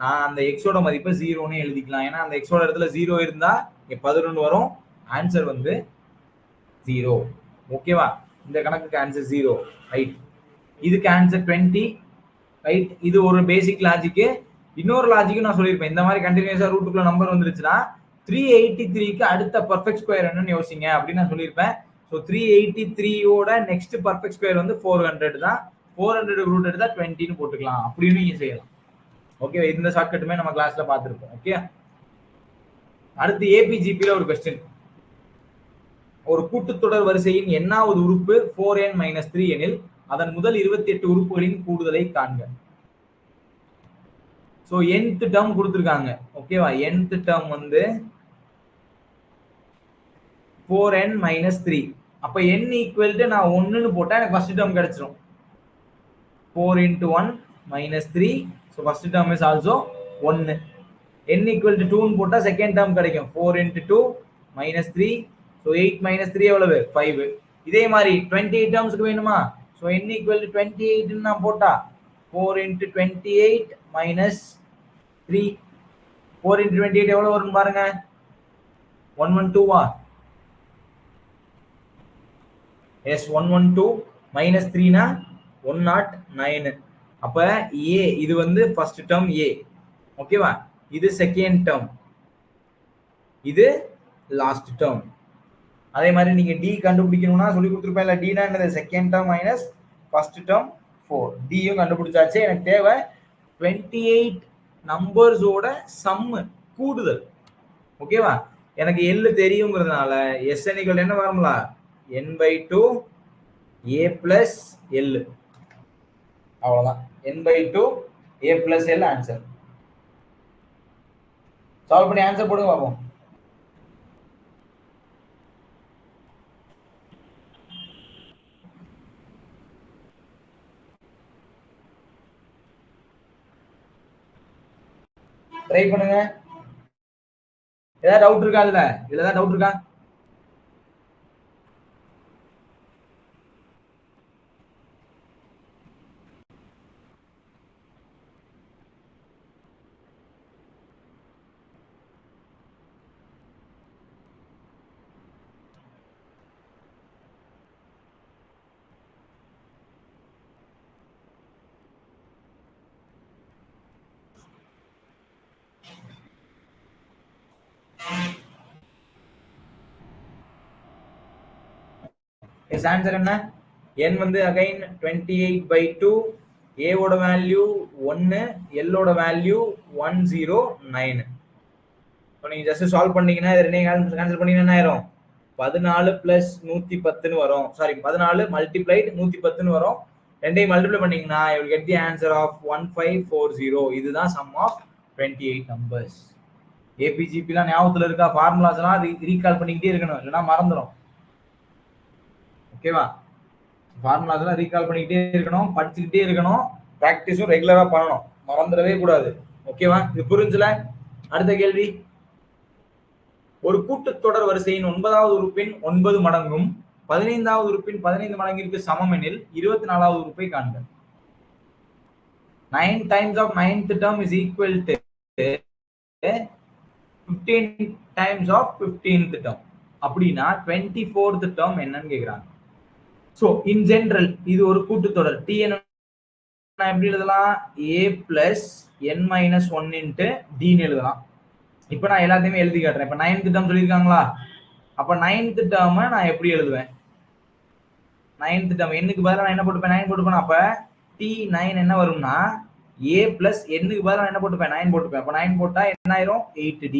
நான் அந்த எக்ஸோட மதிப்பை 0ன்னு எழுதிக்கலாம். ஏன்னா அந்த எக்ஸோட இடத்துல 0 இருந்தா இங்க 11 வரும். ஆன்சர் வந்து 0. ஓகேவா? இந்த கணக்குக்கு ஆன்சர் 0. ரைட், இதுக்கு ஆன்சர் 20. ரைட், இது ஒரு பேசிக் லாஜிக்கு. இன்னொரு லாஜிக்கும் நான் சொல்லியிருப்பேன். இந்த மாதிரி கண்டினியூஸா ரூட்டுக்குள்ள நம்பர் வந்துருச்சுன்னா 383க்கு அடுத்த பர்ஃபெக்ட் ஸ்கொயர் என்னன்னு யோசிங்க அப்படின்னு நான் சொல்லியிருப்பேன். ஸோ 383யோட நெக்ஸ்ட் பர்ஃபெக்ட் ஸ்கொயர் வந்து 400 தான். 400 ரூட் எடுத்தா 20ன்னு போட்டுக்கலாம். அப்படின்னு நீங்க செய்யலாம். ஓகே, இந்த ஷார்ட்கட்டுமே நம்ம கிளாஸ்ல பார்த்துருப்போம். ஓகே, அடுத்து ஏபிஜிபில ஒரு கொஸ்டின். ஒரு கூட்டுத்தொடர் வரிசையின் எண்ணாவது உறுப்பு 4n-3 எனில் அதன் முதல் 28 உறுப்புகளின் கூடுதலை காண்க. சோ nth டேர்ம் கொடுத்திருக்காங்க. ஓகேவா? nth டேர்ம் வந்து 4n-3. அப்ப n ஈக்குவல் டு நான் 1ன்னு போட்டா எனக்கு ஃபர்ஸ்ட் டேர்ம் கிடைச்சிரும். 4 into 1 minus 3. So first term is also 1. n equal to 2 போட்டா second term கிடைக்கும். 4 into 2 minus 3. So 8 minus 3 எவ்வளவு? 5. இதே மாதிரி 28 termsக்கு வேணுமா? So n equal to 28 நான் போட்டா 4 into 28 minus 3. 4 into 28 எவ்வளவு வரும் பாருங்க? 112 Yes, 112 minus 3 னா 109. அப்ப a இது வந்து ஃபர்ஸ்ட் டேர்ம் a. ஓகேவா? இது செகண்ட் டேர்ம், இது லாஸ்ட் டேர்ம். அதே மாதிரி நீங்க d கண்டுபிடிக்கணும்னா சொல்லி கொடுத்துருப்பேன் இல்ல, d னா என்னது? Second term minus first term 4. d யும் கண்டுபிடிச்சாச்சு. எனக்கு தேவை 28 நம்பர்ஸோட சம் கூடுதல். ஓகேவா? எனக்கு l தெரியுங்கிறதுனால sn = என்ன வரும்ல? n/2 a plus l. அவ்வளவுதான். n/2 a plus l answer. Solve பண்ணி ஆன்சர் போடுங்க பாப்போம். ட்ரை பண்ணுங்க. ஏதாவது டவுட் இருக்கா? இதுல ஏதாவது டவுட் இருக்கா? எஸ், ஆன்சர் என்ன? n வந்து அகைன் 28/2, a ஓட வேல்யூ 1, l ஓட வேல்யூ 109. ஸோ நீங்க ஜஸ்ட் சால்வ் பண்ணீங்கன்னா இது ரெண்டையும் கேன்சல் பண்ணீங்கன்னா என்ன ஆயிரும்? 14 பிளஸ் 110ன்னு வரும். சாரி, 14 மல்டிப்ளைட் 110ன்னு வரும். ரெண்டையும் மல்டிப்ளை பண்ணீங்கன்னா you will get the answer of 1540. இதுதான் சம் ஆஃப் 28 நம்பர்ஸ். ஏபிஜிபிலாம் ஞாபகத்துல இருக்கா? ஃபார்முலாஸ் எல்லாம் ரீகால் பண்ணிக்கிட்டே இருக்கணும், இல்லைன்னா மறந்துடும். ஓகேவா? ஃபார்முலாஸ் எல்லாம் ரீகால் பண்ணிக்கிட்டே இருக்கணும், படிச்சுக்கிட்டே இருக்கணும், பிராக்டிஸும் ரெகுலரா பண்ணணும், மறந்துடவே கூடாது. ஓகேவா? இது புரிஞ்சல? அடுத்த கேள்வி. ஒரு கூட்டுத்தொடர் வரிசையின் 9வது உறுப்பின் 9 மடங்கும் 15வது உறுப்பின் 15 மடங்கிற்கு சமம் எனில் 24வது உறுப்பை காண்க. 9 times of 9th term is equal to 15 times of 15th term. அப்படின்னா 24th term என்னன்னு கேக்குறாங்க. சோ இன் ஜெனரல் இது ஒரு கூட்டுத்தொடர். T நான் எப்படி எழுதலாம்? a plus n minus 1 into d ன்னு எழுதலாம். இப்போ நான் எல்லாத்தையுமே எழுதி காட்டுறேன். இப்போ 9th டேர்ம் சொல்லியிருக்காங்களா? அப்ப 9th டேர்மை நான் எப்படி எழுதுவேன்? 9th டேர்ம் n க்கு பதிலா நான் என்ன போட்டுப்பேன்? 9 போட்டுப்பேன். அப்ப t9 என்ன வரும்னா a plus n க்கு பதிலா என்ன போட்டுப்பேன்? 9 போட்டுப்பேன். அப்ப 9 போட்டா என்ன ஆயிரும்? 8d.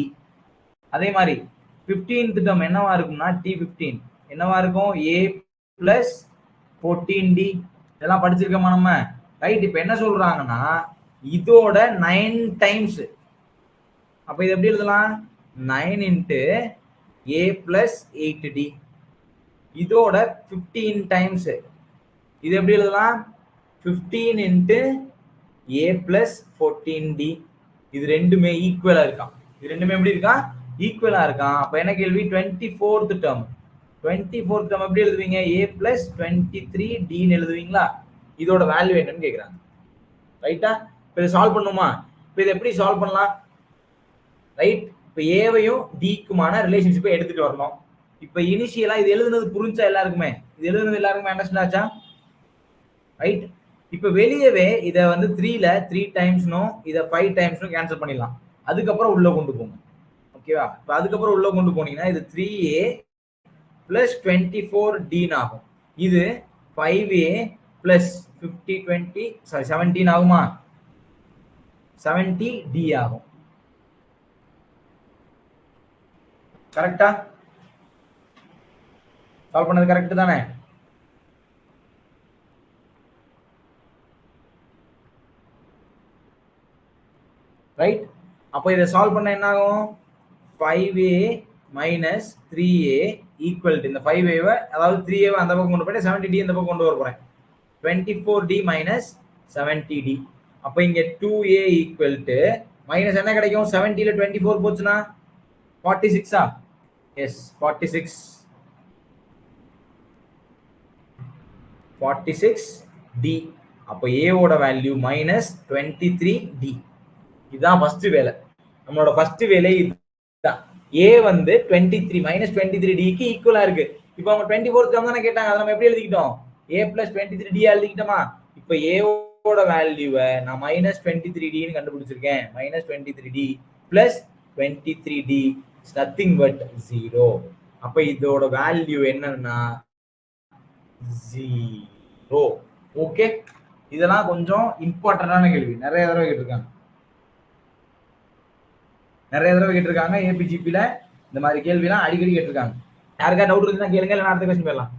அதே மாதிரி 15th டேர்ம் என்னவா இருக்கும்னா t15 என்னவா இருக்கும்? a plus 14d. இதெல்லாம் படிச்சிருக்கோமா நம்ம? ரைட். இப்போ என்ன சொல்றாங்கன்னா இதோட 9 டைம்ஸ். அப்ப இது எப்படி எழுதலாம்? 9 into a plus 8d. இதோட 15 டைம்ஸ். இது எப்படி எழுதலாம்? 15 into a plus 14d. இது ரெண்டுமே ஈக்குவலா இருக்கான். இது ரெண்டுமே எப்படி இருக்கான்? ஈக்குவலா இருக்கான். அப்ப என்ன கேள்வி? 24th term. 24th டேர்ம் எப்படி எழுதுவீங்க? a plus 23d ன்னு எழுதுவீங்களா? இதோட வேல்யூ என்னன்னு கேக்குறாங்க. ரைட்டா? இப்போ இதை சால்வ் பண்ணுமா? இப்போ இதை எப்படி சால்வ் பண்ணலாம்? ரைட். இப்போ ஏவையும் டிக்குமான ரிலேஷன்ஷிப்பை எடுத்துட்டு வரணும். இப்போ இனிஷியலா இது எழுதுனது புரிஞ்சா எல்லாருக்குமே? இது எழுதுனது எல்லாருக்குமே அண்டர்ஸ்டாண்ட் ஆச்சா? ரைட். இப்போ வெளியவே இதை வந்து 3ல 3 டைம்ஸ்னும் இதை 5 டைம்ஸ்னும் கேன்சல் பண்ணிடலாம். அதுக்கப்புறம் உள்ள கொண்டு போங்க. ஓகேவா? இப்போ அதுக்கப்புறம் உள்ள கொண்டு போனீங்கன்னா இது 3a plus 24d ஆகும். இது 5a plus 50 20 17 ஆகுமா? 70d ஆகும். கரெக்டா? சால்வ் பண்ணது கரெக்ட் தானே? ரைட். அப்போ இதை சால்வ் பண்ண என்ன ஆகும்? 5a minus 3a equal to இந்த 5a அதாவது 3a அந்த பக்கம் கொண்டு போயிட்டு 70d இந்த பக்கம் கொண்டு வர போறேன். 24d minus 70d. அப்போ இங்க 2a ஈக்குவல் டு மைனஸ் என்ன கிடைக்கும்? 70ல 24 போச்சுன்னா 46ஆ? S 46d. அப்போ a ஓட வேல்யூ மைனஸ் 23d. இதுதான் ஃபர்ஸ்ட் வேலை. நம்மளோட ஃபர்ஸ்ட் வேலை இதுதான். a வந்து 23 மைனஸ் 23dக்கு ஈக்குவலா இருக்கு. இப்போ அவங்க 24th டேர்ம் தானே கேட்டாங்க. அதை நம்ம எப்படி எழுதிக்கிட்டோம்? a plus 23d எழுதிக்கிட்டோமா? இப்போ a ஓட வேல்யூவை நான் மைனஸ் 23d ன்னு கண்டுபிடிச்சிருக்கேன். Minus 23d plus 23d is nothing but 0. அப்போ இதோட வேல்யூ என்னன்னா 0. ஓகே. இதெல்லாம் கொஞ்சம் இம்பார்ட்டன்டான கேள்வி. நிறைய தடவை கேட்டிருக்காங்க. ஏபிஜிபில இந்த மாதிரி கேள்விலாம் அடிக்கடி கேட்டிருக்காங்க. யாருக்கா டவுட் இருந்தா கேளுங்க, இல்லைன்னா அடுத்த கொஸ்டின் போயிடலாம்.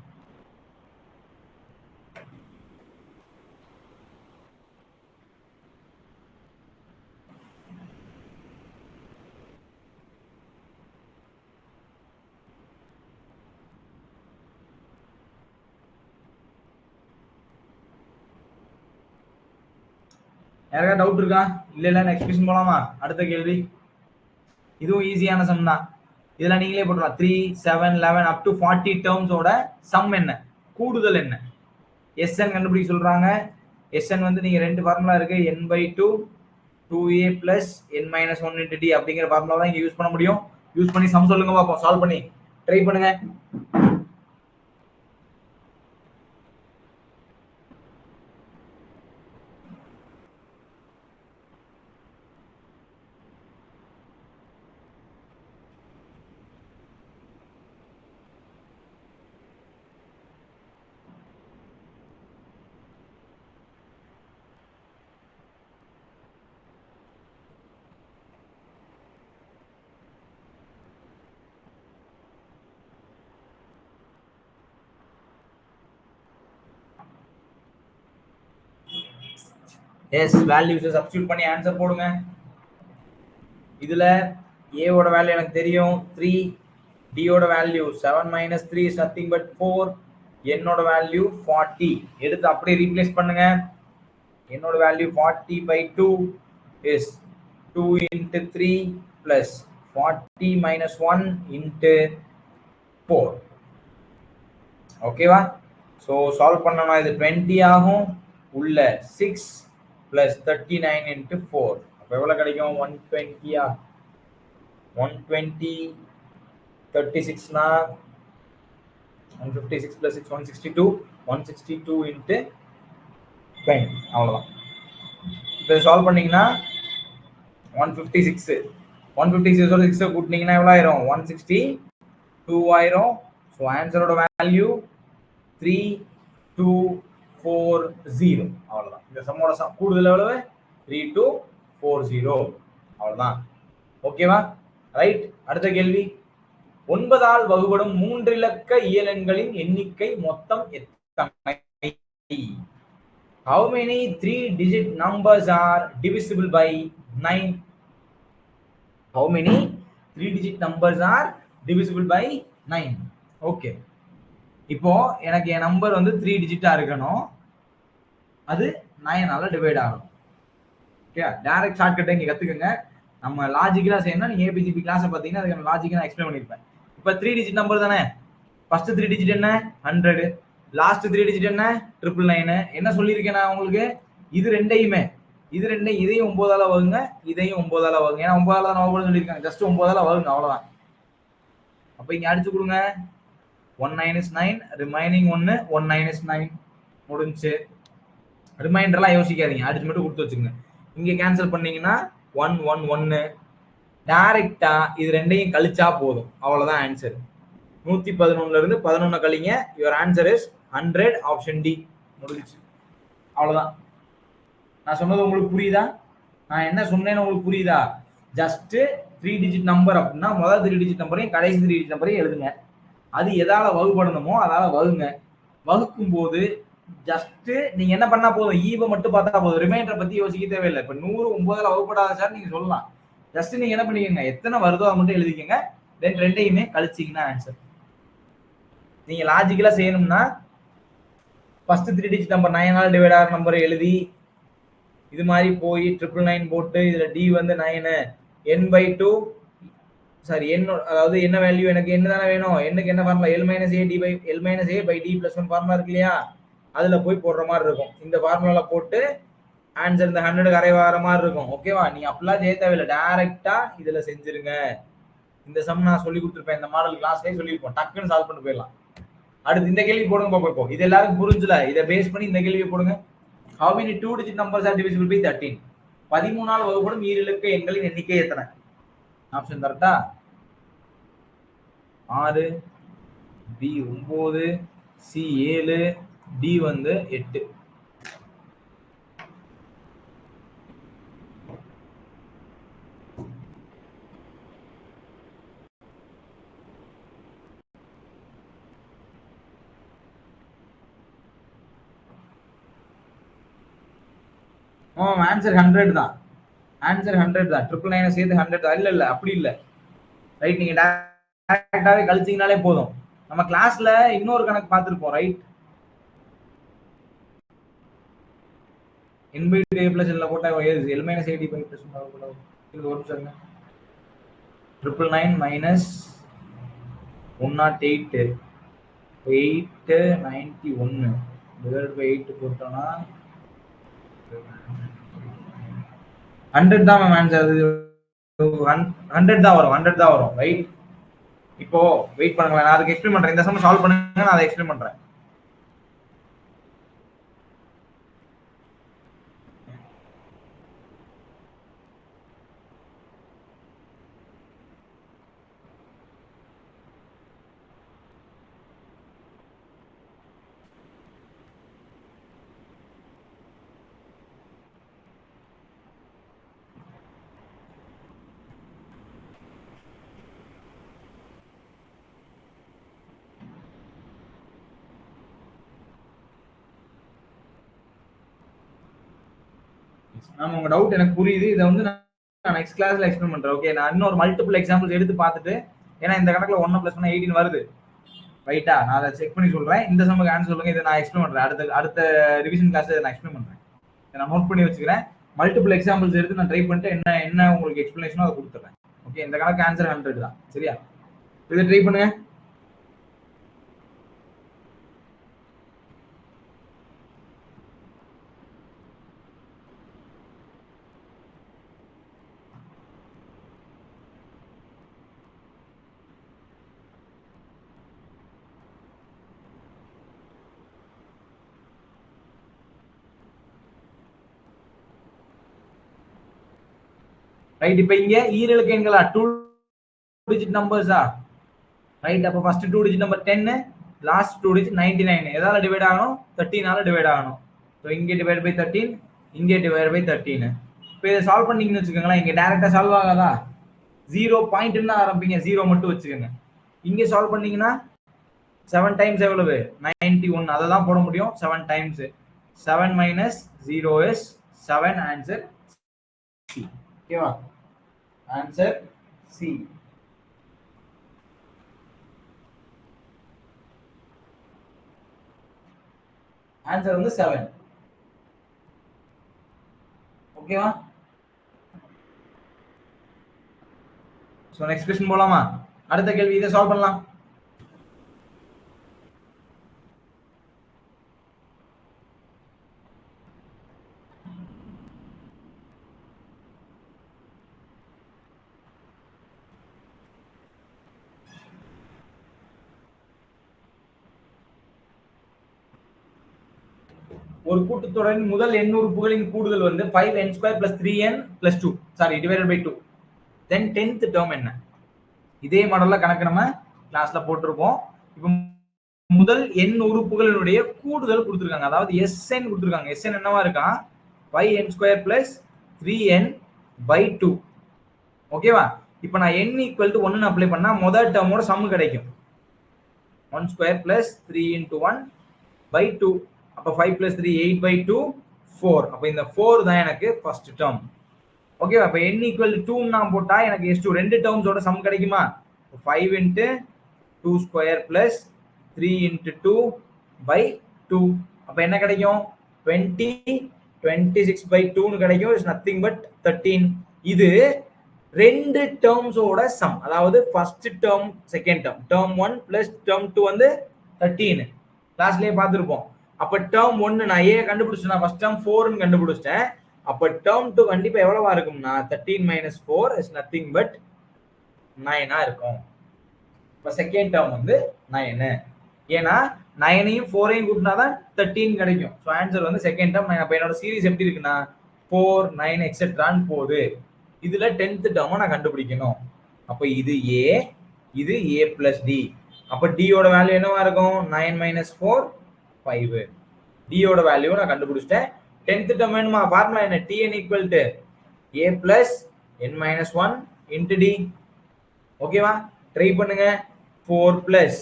யாருக்கா டவுட் இருக்கா? இல்ல நெக்ஸ்ட் கொஸ்டின் போலாமா? அடுத்த கேள்வி. இதுவும் ஈஸியான சம் தான். இதெல்லாம் நீங்களே போட்டுலாம். 3 7 11 அப் டு 40 டேர்ம்ஸோட சம் என்ன? கூடுதல் என்ன? SN கண்டுபிடிக்க சொல்றாங்க. SN வந்து நீங்க ரெண்டு ஃபார்முலா இருக்கு. n/2 2a plus n minus 1 into d அப்படிங்கிற ஃபார்முலா தான் இங்க யூஸ் பண்ண முடியும். யூஸ் பண்ணி சம் சொல்லுங்க பாப்போம். சால்வ் பண்ணி ட்ரை பண்ணுங்க. எஸ் வேல்யூஸ் சப்ஸ்டிட்யூட் பண்ணி ஆன்சர் போடுங்க. இதுல a ஓட வேல்யூ எனக்கு தெரியும் 3, d ஓட value 7 minus 3 is nothing but 4, n ஓட வேல்யூ 40. எடுத்து அப்படியே ரீப்ளேஸ் பண்ணுங்க. n ஓட value 40/2 is 2 into 3 plus 40 minus 1 into 4. ஓகேவா? ஸோ சால்வ் பண்ணனா இது 20 ஆகும். உள்ள 6 plus 39 into 4. அப்போ எவ்வளோ கிடைக்கும்? 120. 120 36னா 156 plus 6 162 162 into 20. அவ்வளோதான். இப்போ சால்வ் பண்ணீங்கன்னா 156 156 6 கூட்டினீங்கன்னா எவ்வளோ ஆயிரும் 162 ஆயிரும். ஸோ ஆன்சரோட வேல்யூ 3240. அவ்வளோதான். இந்த சம்மோட கூடுதல் எவ்வளவு 3240. அவ்வளோதான். ஓகேவா? ரைட். அடுத்த கேள்வி, 9ஆல் வகுபடும் 3 இலக்க இயலெண்களின் எண்ணிக்கை மொத்தம் எத்தனை? How many 3-digit numbers are divisible by 9? How many 3-digit numbers are divisible by 9? Okay, இப்போ எனக்கு என் நம்பர் வந்து 3 டிஜிட்டா இருக்கணும், அது 9ஆல டிவைட் ஆகணும். ஓகே, டைரக்ட் ஷார்ட்கட் இங்க கத்துக்கங்க. நம்ம லாஜிக்கலா செய்யணும். நீங்க ஏபிசிபி கிளாஸ் பாத்தீங்கன்னா அதுக்கு லாஜிக்கா நான் எக்ஸ்பிளைன் பண்ணிருப்பேன். இப்போ 3 டிஜிட் நம்பர் தானே. ஃபர்ஸ்ட் 3 டிஜிட் என்ன 100, லாஸ்ட் 3 டிஜிட் என்ன 999. என்ன சொல்லியிருக்கேன் நான் உங்களுக்கு? இது ரெண்டையுமே இதையும் 9ஆல வகுங்க, இதையும் 9ஆல வகுங்க. ஏன்னா 9ஆல தான் வகுன்னு சொல்லியிருக்காங்க. ஜஸ்ட் 9ஆல வகுங்க, அவ்வளவுதான். அப்ப இங்க அடிச்சு கொடுங்க. 1 - 9 ரிமைனிங் 1 1 - 9 முடிஞ்சு. ரிமைண்டர்லாம் யோசிக்காதீங்க, அடிச்சு மட்டும் கொடுத்து வச்சுங்க. இங்க கேன்சல் பண்ணீங்கன்னா 1 1 1. டைரக்டா இது ரெண்டையும் கழிச்சா போதும், அவ்வளவுதான் ஆன்சர். 111ல இருந்து 11 கழிங்க, your answer is 100. Option D முடிஞ்சு. அவ்வளவுதான். நான் சொன்னது உங்களுக்கு புரியுதா? நான் என்ன சொன்னேன்னு உங்களுக்கு புரியுதா? ஜஸ்ட் 3 டிஜிட் நம்பர் அப்படின்னா முதல் 3 டிஜிட் நம்பரையும் கடைசி 3 டிஜிட் நம்பரையும் எழுதுங்க. அது எதால வகுபடணுமோ அதால வகுங்க. வகுக்கும் போது ஜஸ்ட் நீங்க என்ன பண்ணா போதும், ஈவ மட்டும் பார்த்தா போதும். ரிமைண்டர் பத்தி யோசிக்க தேவையில்லை. இப்ப 100 9ஆல வகுப்படாத சார் நீங்க சொல்லலாம். ஜஸ்ட் நீங்க என்ன பண்ணிக்கங்க, எத்தனை வருதோ அதை மட்டும் எழுதிக்கங்க. தென் ரெண்டையுமே கழிச்சிங்கன்னா ஆன்சர். நீங்க லாஜிக்கலா செய்யணும்னா ஃபர்ஸ்ட் 3 டிஜிட் நம்பர் 9ஆல டிவைட் ஆகிற நம்பரை எழுதி இது மாதிரி போய் 999 போட்டு இதுல டி வந்து 9 n/2 சாரி n, அதாவது என்ன வேல்யூ எனக்கு என்ன தானே வேணும், என்னக்கு என்ன formula l - a d by l - a by d + 1 formula இருக்கு இல்லையா, அதுல போய் போடுற மாதிரி இருக்கும். இந்த ஃபார்முலால போட்டு ஆன்சர் இந்த 100 அரை வர மாதிரி இருக்கும். ஓகேவா? நீ அப்படிலாம் செய்ய தேவையில்லை, டைரக்டா இதுல செஞ்சிருங்க. இந்த சம் நான் சொல்லி கொடுத்துருப்பேன், இந்த மாடல் கிளாஸ்லயே சொல்லியிருப்போம். டக்குன்னு சால்வ் பண்ணி போயிடலாம். அடுத்து இந்த கேள்வி போடுங்க பாப்போம். இது எல்லாருக்கும் புரிஞ்சுல? இதை பேஸ் பண்ணி இந்த கேள்வியை போடுங்க. How many 2-digit numbers are divisible by 13? 13ஆல் வகுப்படும் ஈரிலக்க எண்களின் எண்ணிக்கை எத்தனை? ஆப்ஷன் கரெக்டா? 6, பி 9, சி 7, டி வந்து 8. ஆன்சர் 100 தான். ஆன்சர் 100 தான். 999 சேர்த்து 100 தான். இல்ல அப்படி இல்ல. ரைட், நீங்க டைரக்டாவே கழிச்சீங்கனாலே போதும். நம்ம கிளாஸ்ல இன்னொரு கணக்கு பார்த்திருப்போம். ரைட், n/2 a + l போட்டா l - a d by + 1 இது ஒரு நிமிஷம். 999 - 108 891 டிவைட் பை 8 போட்டோம்னா 100 தான் மேம் ஆன்சர். 100 தான் வரும், 100 தான் வரும். ரைட், இப்போ வெயிட் பண்ணுங்க, நான் அதுக்கு எக்ஸ்பிளைன் பண்றேன். இந்த சம் சால்வ் பண்ணுங்க, நான் அதை எக்ஸ்பிளைன் பண்றேன். மேம் உங்க டவுட் எனக்கு புரியுது. இதை வந்து நான் நெக்ஸ்ட் கிளாஸ்ல எக்ஸ்பிளைன் பண்றேன். ஓகே, நான் இன்னொரு மல்டிபிள் எக்ஸாம்பிள்ஸ் எடுத்து பார்த்துட்டு, ஏன்னா இந்த கணக்குல 1 + 1 18 வருது. ரைட்டா, நான் அதை செக் பண்ணி சொல்றேன். இந்த சம்முக்கு ஆன்சர் சொல்லுங்க, இதை நான் எக்ஸ்பிளைன் பண்றேன். அடுத்த ரிவிஷன் கிளாஸ்ல நான் எக்ஸ்பிளைன் பண்றேன். நான் நோட் பண்ணி வச்சுக்கிறேன். மல்டிபிள் எக்ஸாம்பிள்ஸ் எடுத்து நான் ட்ரை பண்ணிட்டு என்ன உங்களுக்கு எக்ஸ்பிளனேஷனோ அதை கொடுத்துறேன். ஓகே, இந்த கணக்கு ஆன்சர் 100 தான். சரியா? இதை ட்ரை பண்ணுங்க. ரைட். இப்போ இங்க ஈரலுக்கு எண்களா 2 டிஜிட் நம்பர்ஸா, ரைட். அப்போ first 2 digit number 10, last 2 digit 99. எதால டிவைட் ஆகணும்? 13ஆல டிவைட் ஆகணும். ஸோ இங்கே டிவைட் பை 13, இங்கே டிவைட் பை 13. இப்போ இதை சால்வ் பண்ணீங்கன்னு வச்சுக்கோங்களேன், இங்கே டேரக்டா சால்வ் ஆகாதா? 0 பாயிண்ட்னு ஆரம்பிங்க, 0 மட்டும் வச்சுக்கோங்க. இங்கே சால்வ் பண்ணீங்கன்னா 7 டைம்ஸ் எவ்வளவு? 91. அதை தான் போட முடியும். 7 times 7 minus 0 is 7. Answer C. ஓகேவா? Answer C. ஆன்சர் வந்து 7. ஓகேவா? சோ நெக்ஸ்ட் क्वेश्चन போலாமா? அடுத்த கேள்வி இதை சால்வ் பண்ணலாம். ஒரு கூட்டுத்தொடரின் முதல் n உறுப்புகளின் கூடுதல் வந்து 5n² + 3n + 2 sorry divided by 2. Then 10th term என்ன? இதே மாடல்ல கணக்கு நம்ம கிளாஸ்ல போட்டிருப்போம். இப்போ முதல் n உறுப்புகளினுடைய கூடுதல் கொடுத்திருக்காங்க, அதாவது sn கொடுத்திருக்காங்க. sn என்னவா இருக்கா? 5n² + 3n / 2. ஓகேவா? இப்போ நான் n = 1 ன்னு அப்ளை பண்ணா முதல் டேர்மோட சம் கிடைக்கும். 1² + 3 × 1 / 2. அப்ப 5 + 3 8/2 4. அப்ப இந்த 4 தான் எனக்கு ஃபர்ஸ்ட் டேர்ம். ஓகேவா? அப்ப n = 2 நான் போட்டா எனக்கு s2 ரெண்டு டேர்ம்ஸோட சம் கிடைக்குமா? 5 × 2² + 3 × 2/2. அப்ப என்ன கிடைக்கும்? 20 26/2 ன்னு கிடைக்கும். Is nothing but 13. இது ரெண்டு டேர்ம்ஸோட சம், அதாவது first term second term, term 1 + term 2 வந்து 13 கிளாஸ்லயே பார்த்திருப்போம். அப்ப டேர்ம் 1 நான் ஏ கண்டுபிடிச்சேன், ஃபர்ஸ்ட் டேர்ம் 4 ன்னு கண்டுபிடிச்சேன். அப்ப டேர்ம் 2 கண்டிப்பா எவ்வளவா இருக்கும்னா 13 - 4 இஸ் நத்திங் பட் 9 ஆ இருக்கும். இப்ப செகண்ட் டேர்ம் வந்து 9. ஏன்னா 9ஐயும் 4ஐயும் கூட்டினா தான் 13 கிடைக்கும். ஸோ ஆன்சர் வந்து செகண்ட் டேர்ம் 9. அப்ப என்னோட சீரிஸ் எப்படி இருக்குன்னா 4 9 எக்ஸெட்ரான்னு போகுது. இதுல 10th டேர்மை நான் கண்டுபிடிக்கணும். அப்ப இது ஏ, இது a + d. அப்ப d யோட வேல்யூ என்னவா இருக்கும்? 9 - 4 5. d யோட வேல்யூ நான் கண்டுபிடிச்சிட்டேன். 10th டேர்ம் வேணுமா? ஃபார்முலா என்ன? tn = a + n - 1 × d. ஓகேவா? ட்ரை பண்ணுங்க. 4 +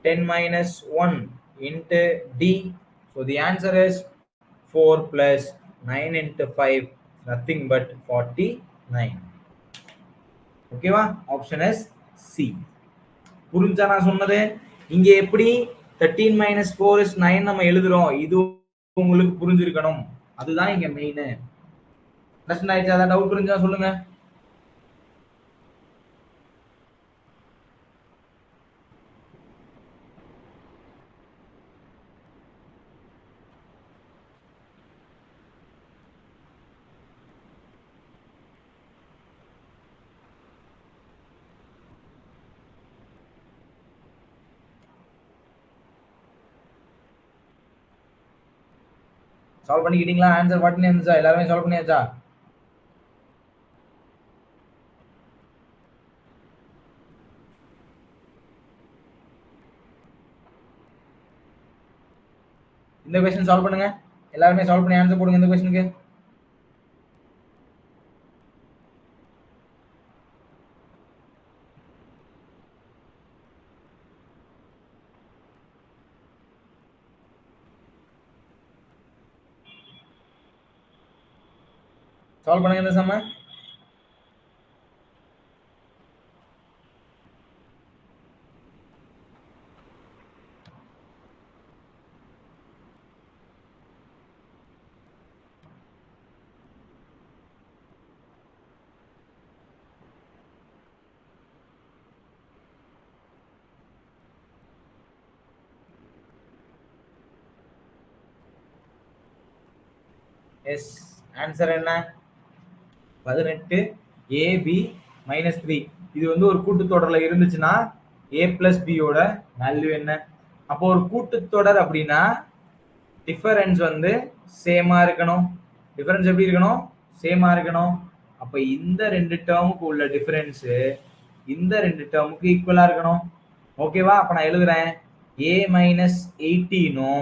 10 - 1 × d. So the answer is 4 + 9 × 5, nothing but 49. ஓகேவா? Option is C. புரிஞ்சா நான் சொன்னது? இங்க எப்படி 13 - 4 is 9 நம்ம எழுதுறோம், இது உங்களுக்கு புரிஞ்சிருக்கணும். அதுதான் இங்க மெயின். அண்டர்ஸ்டாண்ட் ஆயிடுச்சா? ஏதாவது டவுட் இருந்தா சொல்லுங்க. சால்வ் பண்ணிக்கிட்டீங்களா? ஆன்சர் பட்டன் இருந்துச்சா? எல்லாருமே சால்வ் பண்ணியாச்சா? இந்த क्वेश्चन சால்வ் பண்ணுங்க. எல்லாருமே சால்வ் பண்ணி ஆன்சர் போடுங்க இந்த क्वेश्चनக்கு. சால்வ் பண்ணுங்க இந்த சம்ம. எஸ், ஆன்சர் என்ன? 18 ab - 3. இது வந்து ஒரு கூட்டுத்தொடர்ல இருந்துச்சுன்னா a + b யோட வேல்யூ என்ன? அப்போ ஒரு கூட்டுத்தொடர் அப்படின்னா டிஃபரன்ஸ் வந்து சேமா இருக்கணும். டிஃபரன்ஸ் எப்படி இருக்கணும்? சேமா இருக்கணும். அப்ப இந்த ரெண்டு டேர்முக்கு உள்ள டிஃபரன்ஸ் இந்த ரெண்டு டேர்முக்கு ஈக்குவலா இருக்கணும். ஓகேவா? அப்ப நான் எழுதுறேன் a மைனஸ் 18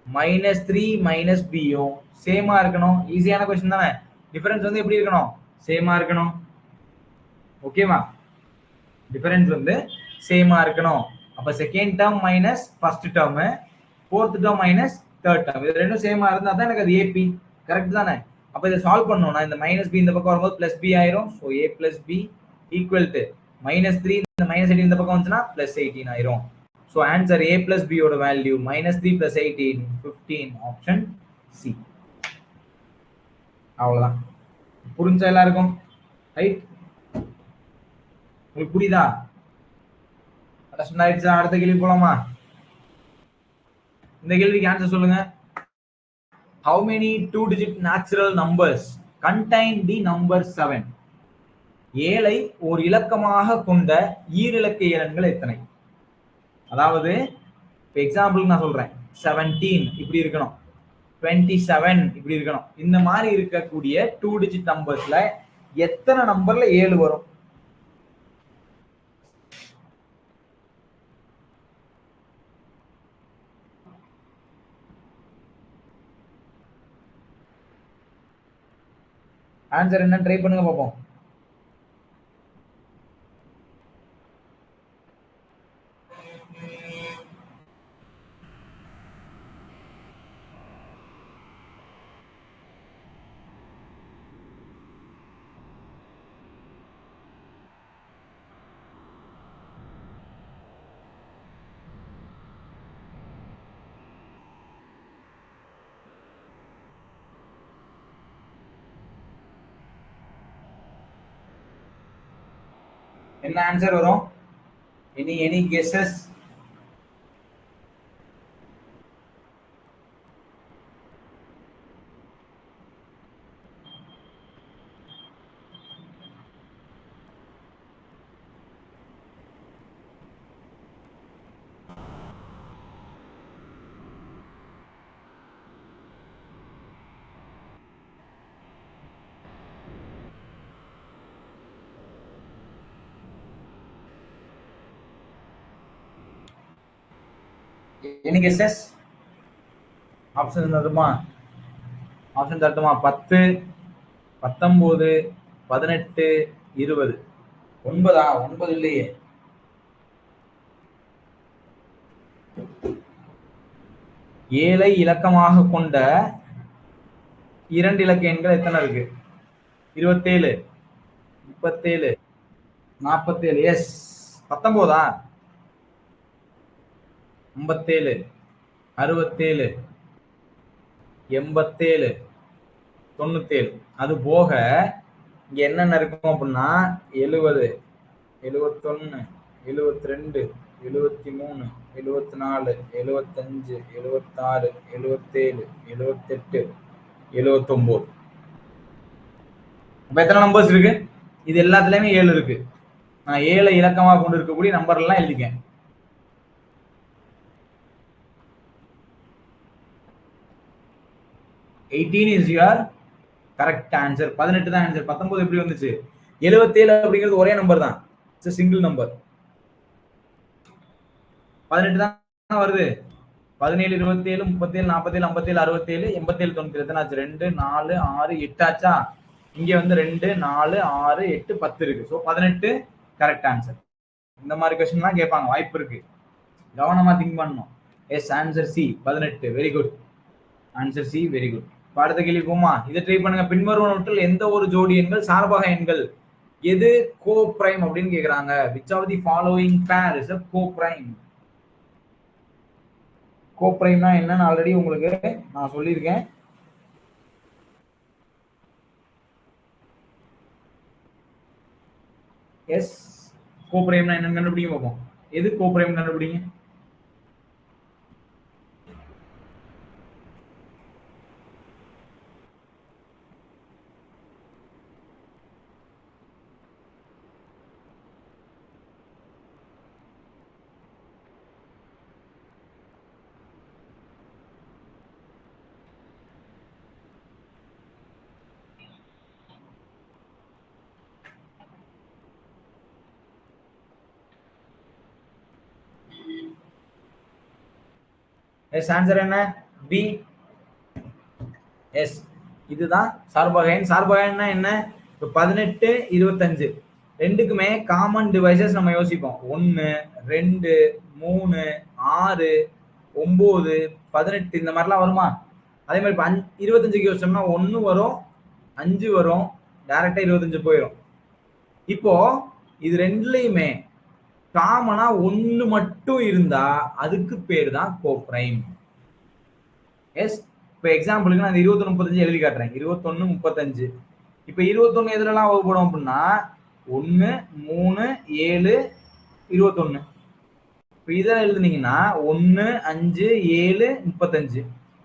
மைனஸ் 3 மைனஸ் பியும் சேமா இருக்கணும். ஈஸியான கொஸ்டின் தானே. டிஃபரன்ஸ் வந்து எப்படி இருக்கணும்? சேமா இருக்கணும். ஓகேவா? டிஃபரன்ஸ் வந்து சேமா இருக்கணும். அப்ப second term minus first term, fourth term minus third term, இது ரெண்டும் சேமா இருந்தா தான் எனக்கு அது ஏபி. கரெக்ட் தானே? அப்ப இதை சால்வ் பண்ணணும்னா இந்த மைனஸ் பி இந்த பக்கம் வரும்போது பிளஸ் பி ஆயிரும். So A plus B equal to minus 3 இந்த மைனஸ் 18 இந்த பக்கம் வந்துச்சுன்னா பிளஸ் 18 ஆயிரும். So answer A plus B ஓட value minus 3 plus 18 15 option C. அவ்வளவுதான். புரிஞ்சா எல்லாருக்கும்? ரைட்? உங்களுக்கு புரியுதா? அடுத்த கேள்வி போலாமா? இந்த கேள்விக்கு ஆன்சர் சொல்லுங்க. How many two-digit natural numbers contain the number 7? 7ஐ ஒரு இலக்கமாக கொண்ட ஈரிலக்க எண்கள் எத்தனை? அதாவது எக்ஸாம்பிள் நான் சொல்றேன், 17 இப்படி இருக்கணும், 27 இப்படி இருக்கணும். இந்த மாதிரி இருக்கக்கூடிய டூ டிஜிட் நம்பர்ஸ்ல எத்தனை நம்பர்ல 7 வரும்? ஆன்சர் என்ன ட்ரை பண்ணுங்க பார்ப்போம். என்ன ஆன்சர் வரும்? Any guesses? Any guesses? Option தருமா? 10 19 18 20. 9ஆ? 9 இல்லையே. ஏழை இலக்கமாக கொண்ட இரண்டு இலக்க எண்கள் எத்தனை இருக்கு? 27 37 47. எஸ். 19ஆ? 57 67 87 97. அது போக இங்க என்னென்ன இருக்கும் அப்படின்னா 70 71 72 73 74 75 76 77 78 79. அப்ப எத்தனை நம்பர்ஸ் இருக்கு? இது எல்லாத்துலயுமே 7 இருக்கு. நான் 7 இலக்கமாக கொண்டு இருக்கக்கூடிய நம்பர் எல்லாம் எழுதிக்கேன். is your correct answer. 18 தான் ஆன்சர். 19 எப்படி வந்துச்சு? 77 அப்படிங்கிறது ஒரே நம்பர் தான். It's single number. 18 தான் வருது. 17 27 37 47 57 67 87 97 எத்தனை ஆச்சு? 2 4 6 8 ஆச்சா? இங்க வந்து 2 4 6 8 10 இருக்கு. So 18 correct answer. இந்த மாதிரி क्वेश्चनலாம் கேட்பாங்க, வாய்ப்பு இருக்கு. கவனமா திங்க் பண்ணணும். Yes, answer C 18. Very good. Answer C very good. அடுத்த கேள்வி போமா? இதை ட்ரை பண்ணுங்க. பின்வருவனவற்றில் எந்த ஒரு ஜோடி எண்கள் சார்பக எண்கள்? எது கோ பிரைம் அப்படின்னு கேக்குறாங்க. which of the following pair is a co-prime? கோப்ரைம்னா என்னன்னு ஆல்ரெடி உங்களுக்கு நான் சொல்லியிருக்கேன். எஸ், கோப்ரைம்னா என்னன்னு கண்டுபிடிங்க பார்ப்போம். எது கோப்ரைம் கண்டுபிடிங்க. எஸ் ஆன்சர் என்ன பி. எஸ் இதுதான் சார்புவகையன். சார்புவகைன்னா என்ன? இப்போ 18 25 ரெண்டுக்குமே காமன் டிவைசஸ் நம்ம யோசிப்போம். 1 2 3 6 9 18 இந்த மாதிரிலாம் வருமா? அதே மாதிரி இப்போ 25க்கு யோசிச்சோம்னா 1 வரும் 5 வரும், டைரக்டா 25 போயிடும். இப்போ இது ரெண்டுலயுமே காமனா 1 மட்டும் இருந்தா அதுக்கு பேர் தான் கோப்ரைம். எஸ் இப்போ எக்ஸாம்பிளுக்கு நான் 21 35 எழுதி காட்டுறேன். 21 35 இப்போ 21 எதுலலாம் வகுப்படும் அப்படின்னா 1 3 7 21. இப்போ இதை எழுதுனீங்கன்னா 1 5 7 35.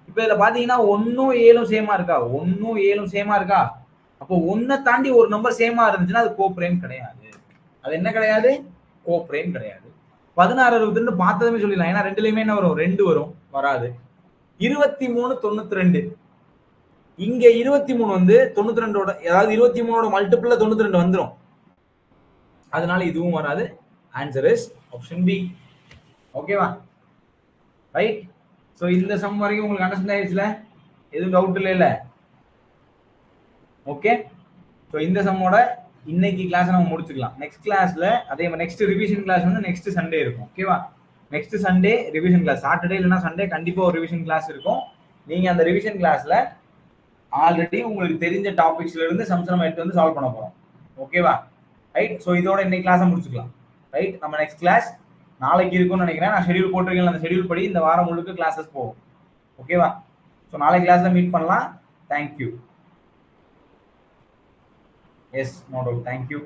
இப்போ இதுல பாத்தீங்கன்னா 1ம் 7ம் சேமா இருக்கா? 1ம் 7ம் சேமா இருக்கா? அப்போ 1 தாண்டி ஒரு நம்பர் சேமா இருந்துச்சுன்னா அது கோப்ரைம் கிடையாது. அது என்ன கிடையாது? கோப்ரைம் கிடையாது. 16 22 பார்த்ததுமே சொல்லிடலாம். ஏன்னா ரெண்டுலயுமே என்ன வரும்? 2 வரும், வராது. 23 92 இங்க 23 வந்து 92ஓட, அதாவது 23ஓட மல்டிபிள்ல 92 வந்துரும். அதனால இதுவும் வராது. Answer is option B. ஓகேவா? ரைட். சோ இந்த சம் வரைக்கும் உங்களுக்கு அண்டர்ஸ்டாண்ட் ஆயிடுச்சுல? எதுவும் டவுட் இல்ல? ஓகே. சோ இந்த சம்மோட இன்னைக்கு கிளாஸ் நம்ம முடிச்சுக்கலாம். நெக்ஸ்ட் கிளாஸ்ல அதே மாதிரி நெக்ஸ்ட் ரிவிஷன் கிளாஸ் வந்து நெக்ஸ்ட் சண்டே இருக்கும். ஓகேவா? Next Sunday revision class. Saturday இல்லைன்னா சண்டே கண்டிப்பா ஒரு ரிவிஷன் கிளாஸ் இருக்கும். நீங்க அந்த ரிவிஷன் கிளாஸ்ல ஆல்ரெடி உங்களுக்கு தெரிஞ்ச டாபிக்ஸ்ல இருந்து சம்ஸ் நம்ம எடுத்து வந்து சால்வ் பண்ண போறோம். ஓகேவா? ரைட். ஸோ இதோட இன்னைக்கு கிளாஸை முடிச்சுக்கலாம். ரைட். நம்ம நெக்ஸ்ட் கிளாஸ் நாளைக்கு இருக்கும்னு நினைக்கிறேன். நான் ஷெடியூல் போட்டிருக்கேன். அந்த ஷெடியூல் படி இந்த வாரம் முழுக்க கிளாஸஸ் போகும். ஓகேவா? ஸோ நாளைக்கு கிளாஸ்ல மீட் பண்ணலாம். Thank you. Yes, no doubt. Thank you.